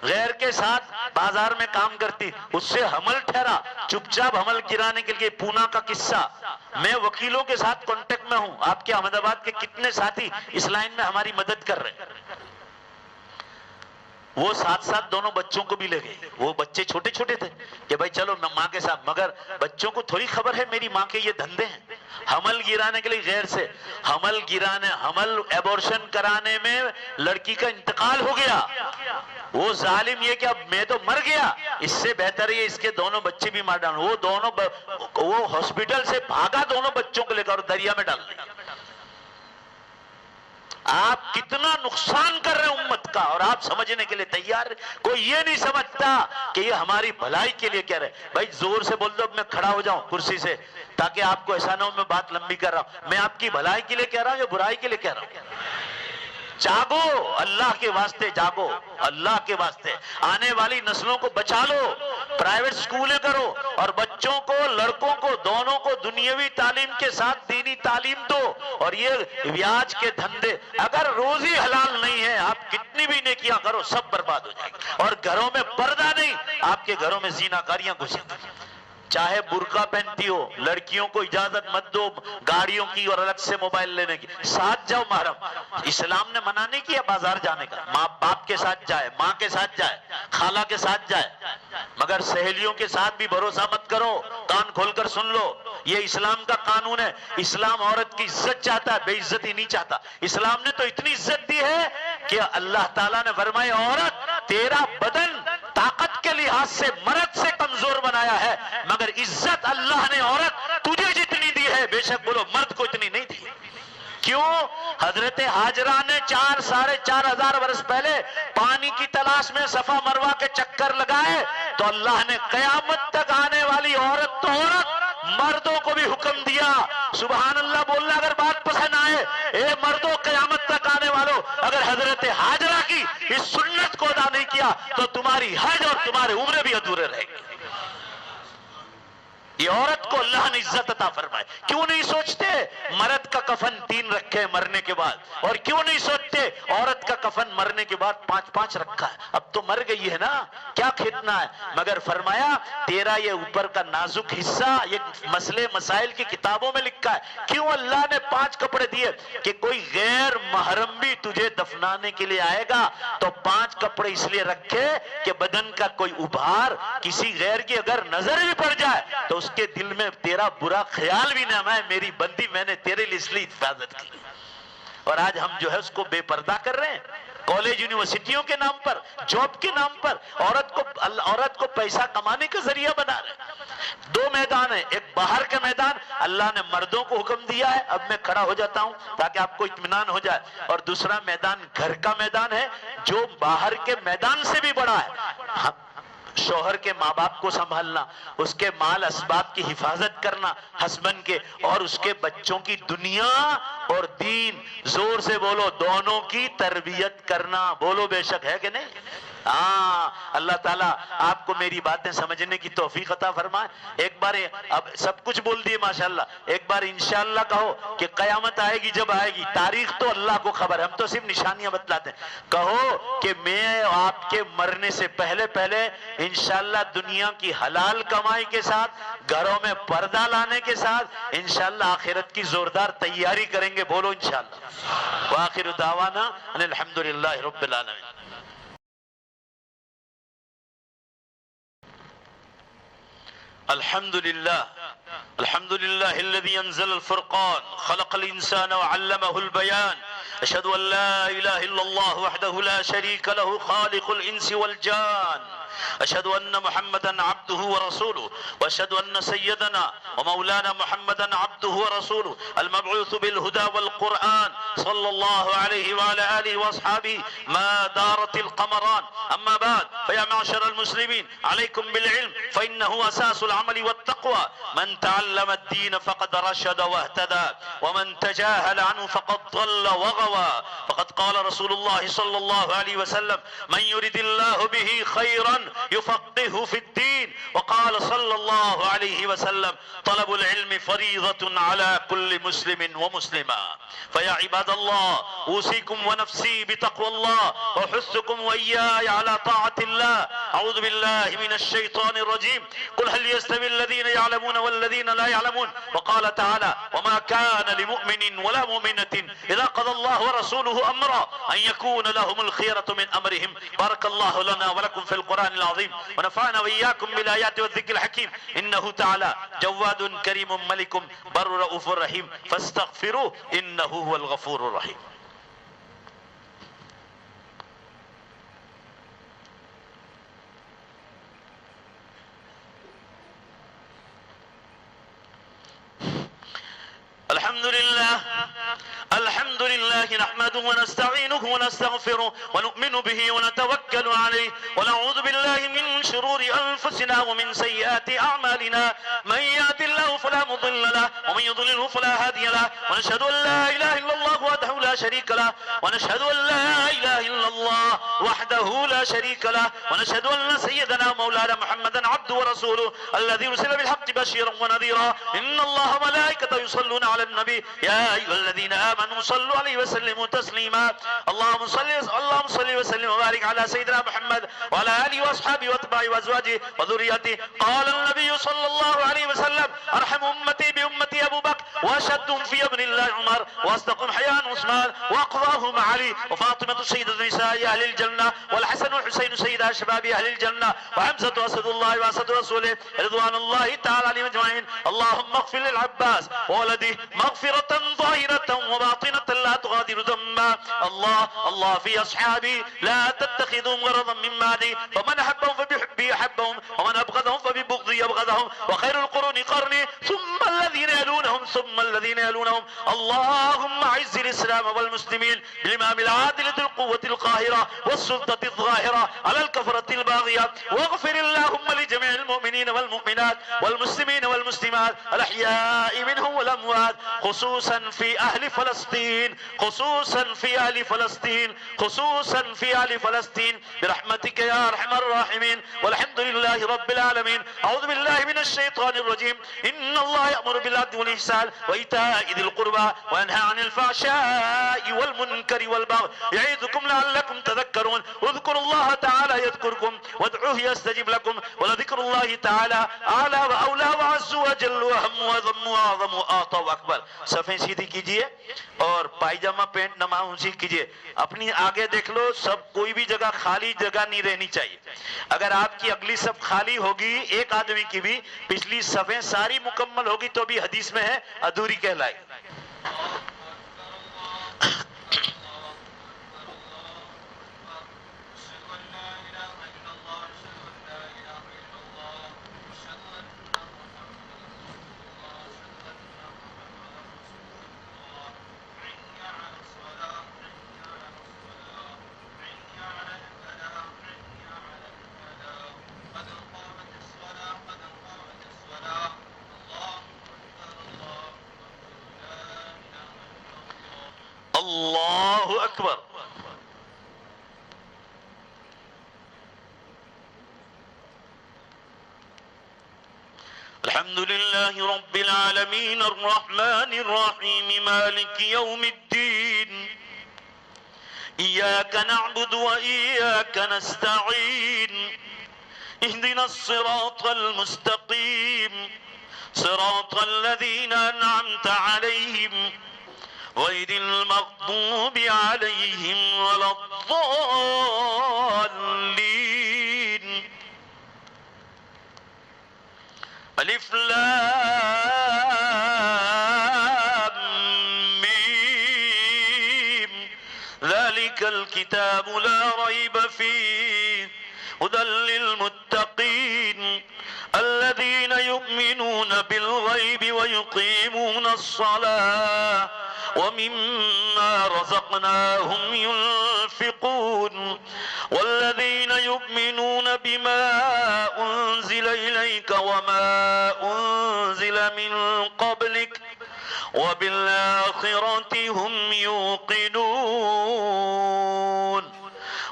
غیر کے ساتھ بازار میں کام کرتی, اس سے حمل ٹھہرا, چپ چاپ حمل گرانے کے لیے. پونا کا قصہ. میں وکیلوں کے ساتھ کانٹیکٹ میں ہوں, آپ کے احمد آباد کے کتنے ساتھی اس لائن میں ہماری مدد کر رہے ہیں. وہ ساتھ دونوں بچوں کو بھی لے گئے. وہ بچے چھوٹے چھوٹے تھے کہ بھائی چلو ماں کے ساتھ, مگر بچوں کو تھوڑی خبر ہے میری ماں کے یہ دھندے ہیں. حمل گرانے کے لیے غیر سے, حمل ایبورشن کرانے میں لڑکی کا انتقال ہو گیا. وہ ظالم یہ کہ اب میں تو مر گیا, اس سے بہتر ہے اس کے دونوں بچے بھی مار ڈالوں. وہ ہاسپٹل سے بھاگا دونوں بچوں کو لے کر دریا میں ڈال دیا. آپ کتنا نقصان کر رہے ہیں امت کا, اور آپ سمجھنے کے لیے تیار. کوئی یہ نہیں سمجھتا کہ یہ ہماری بھلائی کے لیے کہہ رہے. بھائی زور سے بول دو, میں کھڑا ہو جاؤں کرسی سے, تاکہ آپ کو ایسا نہ ہو میں بات لمبی کر رہا ہوں. میں آپ کی بھلائی کے لیے کہہ رہا ہوں یا برائی کے لیے کہہ رہا ہوں؟ جاگو, اللہ کے واسطے جاگو, اللہ کے واسطے. آنے والی نسلوں کو بچا لو, پرائیویٹ سکولیں کرو, اور بچوں کو, لڑکوں کو, دونوں کو دنیاوی تعلیم کے ساتھ دینی تعلیم دو. اور یہ بیاج کے دھندے, اگر روزی حلال نہیں ہے آپ کتنی بھی نیکیاں کرو سب برباد ہو جائے گی. اور گھروں میں پردہ نہیں, آپ کے گھروں میں زنا کاریاں گھسیں گی. چاہے برقع پہنتی ہو, لڑکیوں کو اجازت مت دو گاڑیوں کی اور الگ سے موبائل لینے کی. ساتھ جاؤ محرم. اسلام نے منع نہیں کیا بازار جانے کا, ماں باپ کے ساتھ جائے, ماں کے ساتھ جائے, خالہ کے ساتھ جائے, مگر سہیلیوں کے ساتھ بھی بھروسہ مت کرو. کان کھول کر سن لو, یہ اسلام کا قانون ہے. اسلام عورت کی عزت چاہتا ہے, بے عزتی نہیں چاہتا. اسلام نے تو اتنی عزت دی ہے کہ اللہ تعالیٰ نے فرمایا عورت تیرا بدن طاقت کے لحاظ سے مرد سے کمزور بنایا ہے, مگر عزت اللہ نے عورت تجھے جتنی دی ہے بے شک بولو مرد کو اتنی نہیں دی. کیوں؟ حضرت ہاجرہ نے 4,500 برس پہلے پانی کی تلاش میں صفا مروہ کے چکر لگائے تو اللہ نے قیامت تک آنے والی عورت تو عورت مردوں کو بھی حکم دیا. سبحان اللہ بولنا اگر بات پسند آئے. اے مردوں قیامت تک آنے والوں, اگر حضرت ہاجرہ کی اس سنت کو ادا نہیں کیا تو تمہاری حج اور تمہارے عمرے بھی ادھورے رہیں گے. یہ عورت کو اللہ نے عزت عطا فرمائے. کیوں نہیں سوچتے مرد کا کفن 3 رکھے مرنے کے بعد, اور کیوں نہیں سوچتے عورت کا کفن مرنے کے بعد 5 رکھا ہے؟ اب تو مر گئی ہے نا, کیا کھیتنا ہے. مگر فرمایا تیرا یہ اوپر کا نازک حصہ یہ مسئلے مسائل کی کتابوں میں لکھا ہے. کیوں اللہ نے 5 کپڑے دیے؟ کہ کوئی غیر محرم بھی تجھے دفنانے کے لیے آئے گا تو 5 کپڑے اس لیے رکھے کہ بدن کا کوئی ابھار کسی غیر کی اگر نظر بھی پڑ جائے تو اس کے دل میں تیرا برا خیال بھی نہ آئے, میری بندی میں نے تیرے لیے اس لیے حفاظت کی. اور آج ہم جو ہے اس کو بے پردہ کر رہے ہیں, کالج یونیورسٹیوں کے نام پر, جاب کے نام پر عورت کو پیسہ کمانے کا ذریعہ بنا رہے ہیں. 2 میدان ہیں, ایک باہر کا میدان اللہ نے مردوں کو حکم دیا ہے, اب میں کھڑا ہو جاتا ہوں تاکہ آپ کو اطمینان ہو جائے, اور دوسرا میدان گھر کا میدان ہے جو باہر کے میدان سے بھی بڑا ہے. شوہر کے ماں باپ کو سنبھالنا, اس کے مال اسباب کی حفاظت کرنا ہسبینڈ کے, اور اس کے بچوں کی دنیا اور دین, زور سے بولو, دونوں کی تربیت کرنا. بولو بے شک ہے کہ نہیں؟ ہاں, اللہ تعالیٰ آپ کو میری باتیں سمجھنے کی توفیق عطا فرمائے. ایک بار اب سب کچھ بول دیے ماشاءاللہ, ایک بار انشاءاللہ کہو کہ قیامت آئے گی جب آئے گی, تاریخ تو اللہ کو خبر ہے, ہم تو صرف نشانیاں بتلاتے ہیں. کہو کہ میں آپ کے مرنے سے پہلے انشاءاللہ دنیا کی حلال کمائی کے ساتھ, گھروں میں پردہ لانے کے ساتھ انشاءاللہ آخرت کی زوردار تیاری کریں گے. بولو انشاءاللہ. وآخر دعوانا ان الحمدللہ رب العالمین. الحمد لله الذي انزل الفرقان خلق الانسان وعلمه البيان. اشهد ان لا اله الا الله وحده لا شريك له خالق الانس والجان. اشهد ان محمدا عبده ورسوله, واشهد ان سيدنا ومولانا محمدا عبده ورسوله المبعوث بالهدى والقرآن صلى الله عليه وعلى آله واصحابه ما دارت القمران. اما بعد فيا معشر المسلمين عليكم بالعلم فانه اساس العمل والتقوى. من تعلم الدين فقد رشد واهتدى, ومن تجاهل عنه فقد ضل وغوى. فقد قال رسول الله صلى الله عليه وسلم من يرد الله به خيرا يفقهه في الدين. وقال صلى الله عليه وسلم طلب العلم فريضة على كل مسلم ومسلمة. فيا عباد الله اوصيكم ونفسي بتقوى الله وحثكم وإياي على طاعة الله. اعوذ بالله من الشيطان الرجيم. قل هل يستوي الذين يعلمون والذين لا يعلمون. وقال تعالى وما كان لمؤمن ولا مؤمنة إذا قضى الله ورسوله أمرا أن يكون لهم الخيرة من أمرهم. بارك الله لنا ولكم في القرآن العظيم, ونفعنا وإياكم بالآيات والذكر الحكيم. إنه تعالى جواد كريم ملك بر رؤوف رحيم, فاستغفروه إنه هو الغفور الرحيم. الحمد لله نحمده ونستعينه ونستغفره ونؤمن به ونتوكل عليه, ونعوذ بالله من شرور أنفسنا ومن سيئات أعمالنا. من يهد الله فلا مضل له ومن يضلله فلا هادي له. ونشهد أن لا إله إلا الله وحده لا شريك له, ونشهد أن لا إله إلا الله وحده لا شريك له. ونشهد أن سيدنا مولانا محمدا عبده ورسوله الذي أرسل بالحق بشيرا ونذيرا. إن الله وملائكته يصلون على النبي يا أيها الذين آمنوا صلوا عليه وسلموا تسليما. اللهم صل وسلم وبارك على سيدنا محمد وعلى آله وأصحابه وأتباعه وأزواجه وذريته. قال النبي صلى الله عليه وسلم أرحم أمتي بأمتي أبو بكر وأشدهم في أمر الله عمر وأصدقهم حياء عثمان وأقضاهم علي وفاطمة سيدة نساء أهل الجنة والحسن والحسين سيدا شباب أهل الجنة وحمزة أسد الله وأسد رسوله رضوان الله تعالى عليهم أجمعين. اللهم اغفر للعباس وولده مغفرة ظاهرة وباطنة لا تغادر ذنبا. الله في أصحابي لا تتخذهم غرضا من بعدي، فمن أحبهم فبحبي أحبهم ومن أبغضهم فببغضي أبغضهم، وخير القرون قرني ثم الذين يلونهم ثم الذين يلونهم. اللهم أعز الإسلام والمسلمين بالإمام العادل ذي القوة القاهرة والسلطة الظاهرة على الكفرة الباغية، واغفر اللهم لجميع المؤمنين والمؤمنات والمسلمين والمسلمات الأحياء منهم والأموات، خصوصا في أهل فلسطين، خصوصا في أهل فلسطين، خصوصا في أهل فلسطين برحمتك يا أرحم الراحمين. والحمد لله رب العالمين. أعوذ بالله من الشيطان الرجيم. إن الله يأمر بالعدل والإحسان وإيتاء ذي القربى وينهى عن الفحشاء والمنكر والبغي يعظكم لعلكم تذكرون. اذكروا الله تعالى يذكركم وادعوه يستجب لكم ولذكر الله تعالى أعلى وأولى وعز وجل وأهم وأعظم وأعظم وأعطى وأكبر. صفیں سیدھی کیجئے اور پائجامہ پینٹ نماز کیجئے. اپنی آگے دیکھ لو، سب کوئی بھی جگہ خالی جگہ نہیں رہنی چاہیے. اگر آپ کی اگلی صف خالی ہوگی ایک آدمی کی بھی، پچھلی صفیں ساری مکمل ہوگی تو بھی حدیث میں ہے ادھوری کہلائے. اللہ اکبر. الحمد لله رب العالمين الرحمن الرحيم مالك يوم الدين إياك نعبد وإياك نستعين اهدنا الصراط المستقيم صراط الذين أنعمت عليهم غير المغضوب عليهم ولا الضالين. ألف لام ميم ذلك الكتاب لا ريب فيه هدى للمتقين الذين يؤمنون بالغيب ويقيمون الصلاة ومما رزقناهم ينفقون والذين يؤمنون بما أنزل إليك وما أنزل من قبلك وبالآخرة هم يوقنون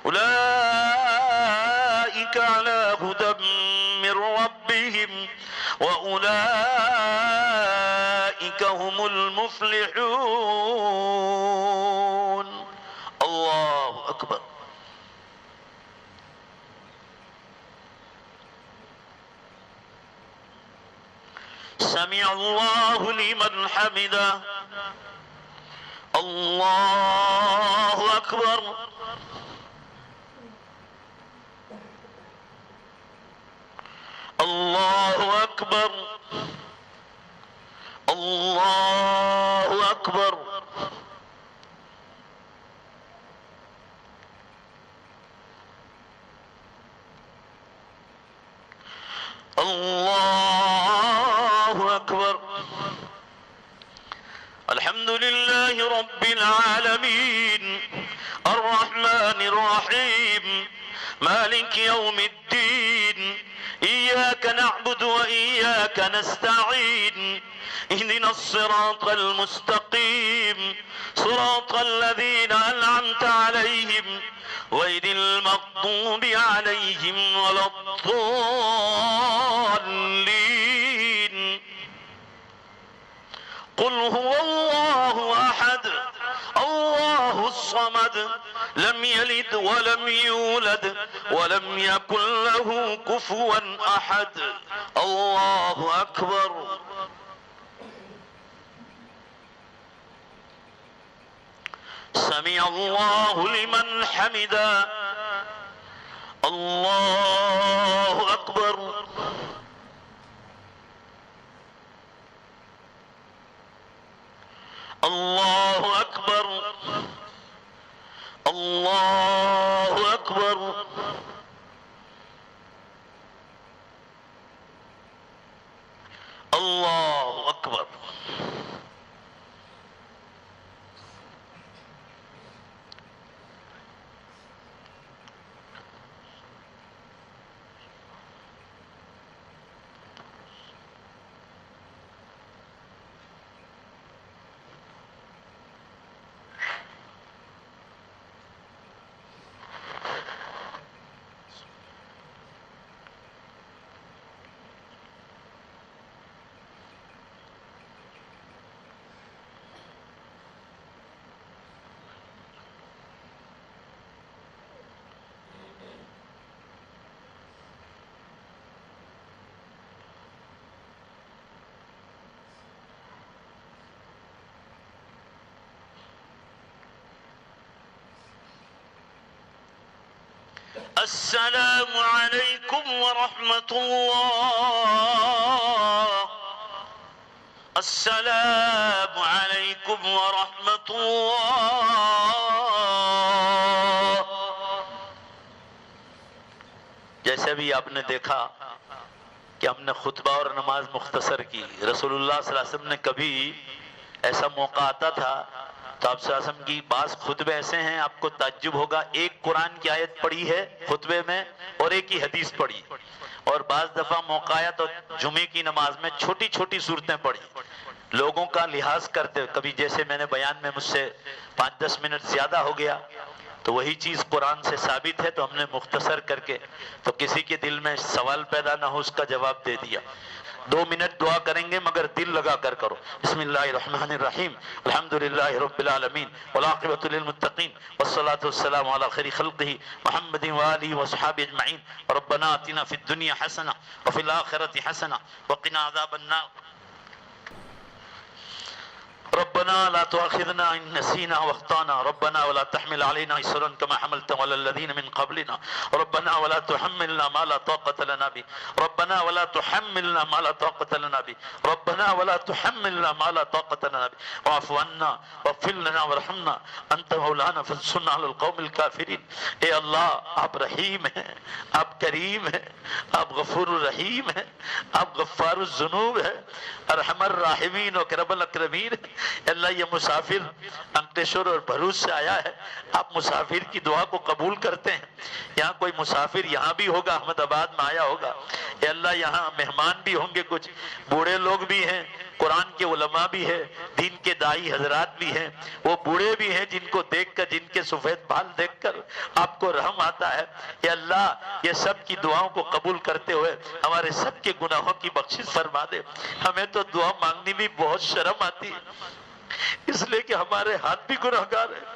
أولئك على هدى من ربهم وأولئك هم المفلحون. الله أكبر. سمع الله لمن حمده. الله أكبر. الله أكبر. الله أكبر. الله أكبر. الحمد لله رب العالمين الرحمن الرحيم مالك يوم الدين إياك نعبد وإياك نستعين اهدنا الصراط المستقيم صراط الذين أنعمت عليهم غير المغضوب عليهم ولا الضالين. قل هو الله أحد الله الصمد لم يلد ولم يولد ولم يكن له كفوا أحد. الله أكبر. سمع الله لمن حمده. الله أكبر. الله أكبر. الله أكبر. الله أكبر. السلام عليكم ورحمة الله. السلام عليكم ورحمة الله. جیسے بھی آپ نے دیکھا کہ ہم نے خطبہ اور نماز مختصر کی. رسول اللہ صلی اللہ علیہ وسلم نے کبھی ایسا موقع آتا تھا تو آپ صلی اللہ علیہ وسلم کی بعض خطبے ایسے ہیں آپ کو تعجب ہوگا، ایک قرآن کی آیت پڑھی ہے خطبے میں اور ایک ہی حدیث پڑھی، اور بعض دفعہ موقع آیا تو جمعے کی نماز میں چھوٹی چھوٹی صورتیں پڑھی. لوگوں کا لحاظ کرتے ہوئے، کبھی جیسے میں نے بیان میں مجھ سے 5-10 منٹ زیادہ ہو گیا تو وہی چیز قرآن سے ثابت ہے تو ہم نے مختصر کر کے، تو کسی کے دل میں سوال پیدا نہ ہو اس کا جواب دے دیا. 2 منٹ دعا کریں گے مگر دل لگا کر کرو. بسم اللہ الرحمن الرحیم. الحمدللہ رب العالمین والعاقبۃ للمتقین والصلاة والسلام علی خیر خلقہ محمد وآلہ وصحابہ اجمعین. ربنا آتنا فی الدنیا حسنہ وفی الآخرۃ حسنہ وقنا عذاب النار. ربنا لا تؤاخذنا إن نسينا واخطأنا. ربنا ولا تحمل علينا إصرا كما حملته على الذين من قبلنا. ربنا ولا تحملنا ما لا طاقة لنا به. ربنا ولا تحملنا ما لا طاقة لنا به. ربنا ولا تحملنا ما لا طاقة لنا به. واعف عنا واغفر لنا وارحمنا أنت مولانا فانصرنا على القوم الكافرين. اے اللہ آپ رحیم ہیں، آپ کریم ہیں، آپ غفور الرحیم ہیں، آپ غفار الذنوب ہیں، ارحم الراحمین و اکرم الاکرمین. اللہ یہ مسافر انکلیشور اور بھروچ سے آیا ہے، آپ مسافر کی دعا کو قبول کرتے ہیں. یہاں کوئی مسافر یہاں بھی ہوگا، احمد آباد میں آیا ہوگا. اے اللہ یہاں مہمان بھی ہوں گے، کچھ بوڑھے لوگ بھی ہیں، قرآن کے علماء بھی ہیں، دین کے دائی حضرات بھی ہیں، وہ بوڑھے بھی ہیں جن کو دیکھ کر، جن کے سفید بال دیکھ کر آپ کو رحم آتا ہے. اے اللہ یہ سب کی دعاؤں کو قبول کرتے ہوئے ہمارے سب کے گناہوں کی بخشش فرما دے. ہمیں تو دعا مانگنی بھی بہت شرم آتی ہے، اس لیے کہ ہمارے ہاتھ بھی گناہگار ہیں،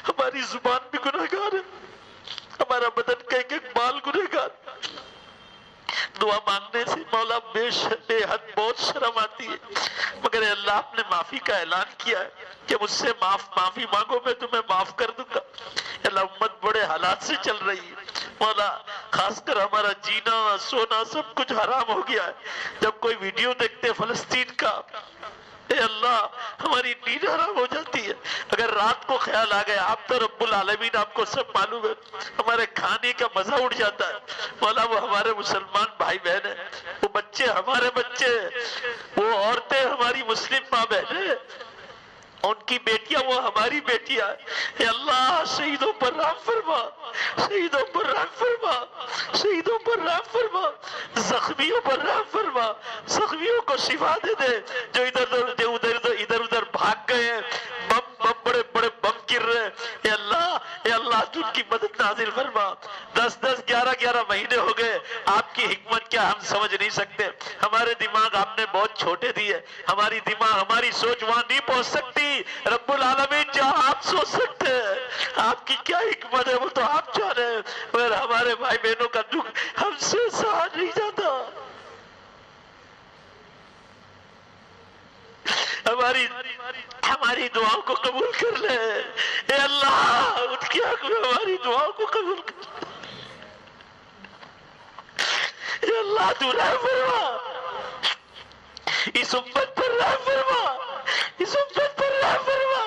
ہماری زبان بھی گناہگار ہے، ہمارا بدن کا ایک ایک بال گناہگار. دعا مانگنے سے مولا بے حد بہت شرم آتی ہے، مگر اے اللہ آپ نے معافی کا اعلان کیا ہے کہ مجھ سے معافی مانگو میں تمہیں معاف کر دوں گا. اللہ امت بڑے حالات سے چل رہی ہے مولا، خاص کر ہمارا جینا سونا سب کچھ حرام ہو گیا ہے. جب کوئی ویڈیو دیکھتے فلسطین کا، اے اللہ ہماری نیند حرام ہو جاتی ہے. اگر رات کو خیال آ گیا، آپ تو رب العالمین آپ کو سب معلوم ہے، ہمارے کھانے کا مزہ اٹھ جاتا ہے. مولا وہ ہمارے مسلمان بھائی بہن ہیں، وہ بچے ہمارے بچے، وہ عورتیں ہماری مسلم ماں بہنیں، ان کی بیٹیاں وہ ہماری بیٹیاں. اے اللہ شہیدوں پر رحم فرما، شہیدوں پر رحم فرما، شہیدوں پر رحم فرما، زخمیوں پر رحم فرما، زخمیوں کو شفا دے دے جو ادھر ادھر بھاگ گئے ہیں. بم بڑے بڑے بم گر رہے ہیں. اے اللہ تو ان کی مدد نازل فرما. 10 11 مہینے ہو گئے، آپ کی حکمت کیا ہم سمجھ نہیں سکتے. ہمارے دماغ آپ نے بہت چھوٹے دیے، ہماری سوچ وہاں نہیں پہنچ سکتی. رب العالمین کیا آپ سوچ سکتے ہیں؟ آپ کی کیا حکمت ہے وہ تو آپ جانے، مگر ہمارے بھائی بہنوں کا دکھ ہم سے سہا نہیں جاتا۔ ہماری دعاؤں کو قبول کر لے اے اللہ، ان کی حق میں ہماری دعاؤں کو قبول کر لے اے اللہ، تو رحم فرما، اس امت پر رحم فرما، اس امت پر رحم فرما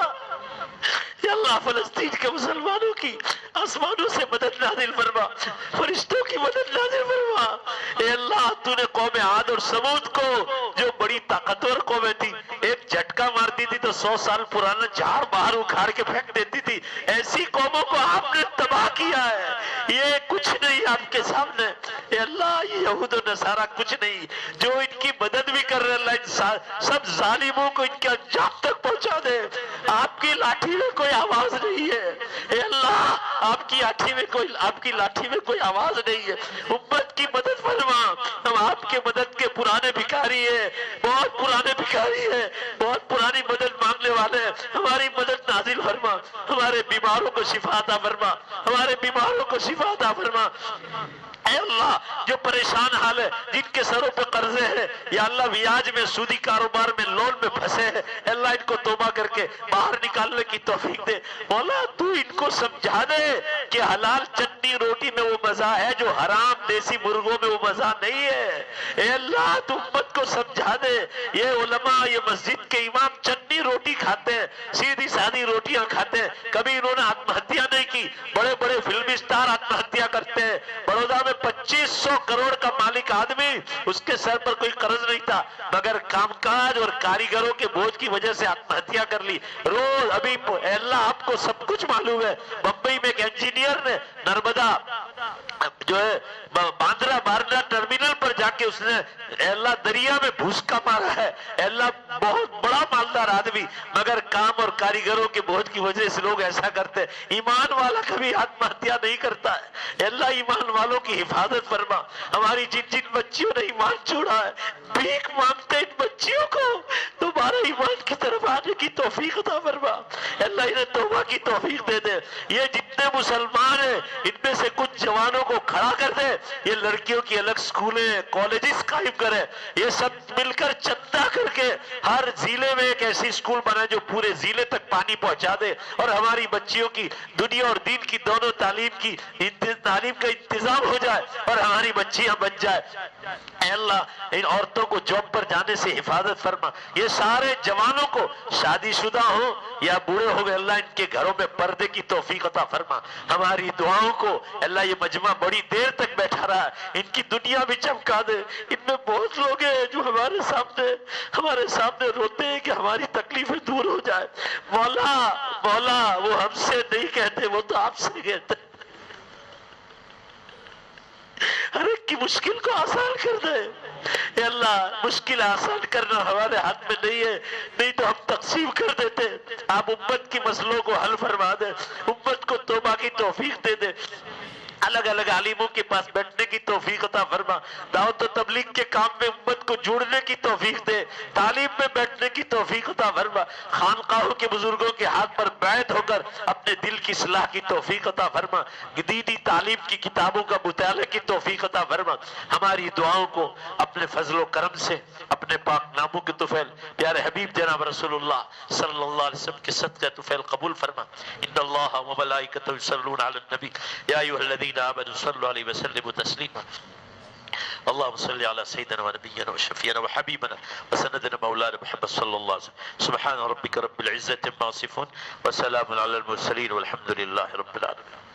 اے اللہ، فلسطین کے مسلمانوں کی آسمانوں سے مدد نازل فرما، فرشتوں کی مدد نازل فرما اے اللہ۔ تو نے قوم عاد اور سمود کو، جو بڑی طاقتور قومیں تھی، ایک جھٹکا مارتی تھی تو 100 سال پرانا جھاڑ باہر اکھاڑ کے پھینک دیتی تھی، ایسی قوموں کو آپ نے تباہ کیا ہے۔ یہ کچھ نہیں آپ کے سامنے اے اللہ، یہ یہود و نصارہ کچھ نہیں، جو ان کی مدد بھی کر رہے اللہ، ان سب ظالموں کو ان کے انجام تک پہنچا دے۔ آپ کی لاٹھی میں کوئی آواز نہیں ہے اے اللہ، آپ کی لاٹھی میں کوئی آواز نہیں ہے۔ امت کی مدد فرما، ہم آپ کے مدد کے پرانے بھکاری ہیں، بہت پرانے بھکاری ہیں، بہت پرانی مدد مانگنے والے ہیں، ہماری مدد نازل فرما، ہمارے بیماروں کو شفا عطا فرما، ہمارے بیماروں کو شفا عطا فرما اے اللہ۔ جو پریشان حال ہے، جن کے سروں پہ قرضے ہیں یا اللہ بیاج میں، سودی کاروبار میں، لون میں پھنسے ہیں، اے اللہ ان کو توبہ کر کے باہر نکالنے کی توفیق دے مولا۔ تو ان کو سمجھا دے کہ حلال چٹنی روٹی میں وہ مزہ ہے جو حرام دیسی مرغوں میں وہ مزہ نہیں ہے اے اللہ۔ تو امت کو سمجھا دے، یہ علماء، یہ مسجد کے امام چٹنی روٹی کھاتے ہیں، سیدھی سادھی روٹیاں کھاتے ہیں، کبھی انہوں نے آتم ہتیا نہیں کی۔ بڑے بڑے فلمی سٹار آتم ہتیا کرتے ہیں۔ بڑودا میں 2500 کروڑ کا مالک آدمی، اس کے سر پر کوئی قرض نہیں تھا، مگر کام کاج اور کاریگروں کے بوجھ کی وجہ سے آتم ہتیا کر لی۔ روز ابھی اے اللہ آپ کو سب کچھ معلوم ہے، بمبئی میں ایک انجینئر نے نرمدا جو ہے باندرا ٹرمینل پر جا کے اس نے اے اللہ دریا میں بھوسکا مارا ہے اے اللہ، بہت بڑا مالدار آدمی، مگر کام اور کاریگروں کے بوجھ کی وجہ سے لوگ ایسا کرتے ہیں۔ ایمان والا کبھی آتم ہتیا نہیں کرتا ہے اے اللہ، ایمان والوں کی حفاظت فرما۔ ہماری جن جن بچیوں نے ایمان چھوڑا ہے، بھیک مانگتے ان بچیوں کو دوبارہ ایمان کی طرف آنے کی توفیق عطا فرما اے اللہ، انہیں توبہ کی توفیق دے دے۔ یہ جتنے مسلمان ہیں ان میں سے کچھ جوانوں کو کھڑا کر دے، یہ لڑکیوں کی الگ سکولیں کالجز قائم کرے، یہ سب مل کر چندہ کر کے ہر ضلع میں ایک ایسی سکول بنائے جو پورے ضلع تک پانی پہنچا دے، اور ہماری بچیوں کی دنیا اور دین کی دونوں تعلیم کا انتظام ہو جائے اور ہماری بچیاں بن جائے اے اللہ۔ ان عورتوں کو جاب پر جانے سے حفاظت فرما۔ یہ سارے جوانوں کو، شادی شدہ ہو یا بوڑھے ہو گئے، اللہ ان کے گھروں میں پردے کی توفیق عطا فرما۔ ہماری دعاؤں کو اللہ، یہ مجمع بڑی دیر تک بیٹھا رہا ہے، ان کی دنیا بھی چمکا دے۔ ان میں بہت لوگ ہیں جو ہمارے سامنے روتے ہیں کہ ہماری تکلیفیں دور ہو جائے۔ مولا وہ ہم سے نہیں کہتے، وہ تو آپ سے کہتے ہیں۔ ہر ایک کی مشکل کو آسان کر دے اے اللہ، مشکل آسان کرنا ہمارے ہاتھ میں نہیں ہے، نہیں تو ہم تقسیم کر دیتے۔ آپ امت کی مسئلوں کو حل فرما دے، امت کو توبہ کی توفیق دے دے، الگ الگ عالموں کے پاس بیٹھنے کی توفیق عطا فرما، دعوت و تبلیغ کے کام میں امت کو جوڑنے کی توفیق دے، تعلیم میں بیٹھنے کی توفیق عطا فرما، خانقاہوں کے بزرگوں کے ہاتھ پر بیعت ہو کر اپنے دل کی اصلاح کی توفیق عطا فرما، دینی تعلیم کی کتابوں کا مطالعہ کی توفیق عطا فرما۔ ہماری دعاؤں کو اپنے فضل و کرم سے، اپنے پاک ناموں کے طفیل پیارے حبیب جناب رسول اللہ صلی اللہ علیہ وسلم کے صدقہ طفیل قبول فرما۔ ان اللہ و ملائکتہ یصلون علی النبی یا ایھا الذین آمنوا صلوا علیہ وسلموا تسلیما۔ اللهم صل على سيدنا ونبينا وشفيعنا وحبيبنا وسندنا مولانا محمد صلى الله عليه وسلم۔ سبحان ربك رب العزة عما يصفون وسلام على المرسلين والحمد لله رب العالمين۔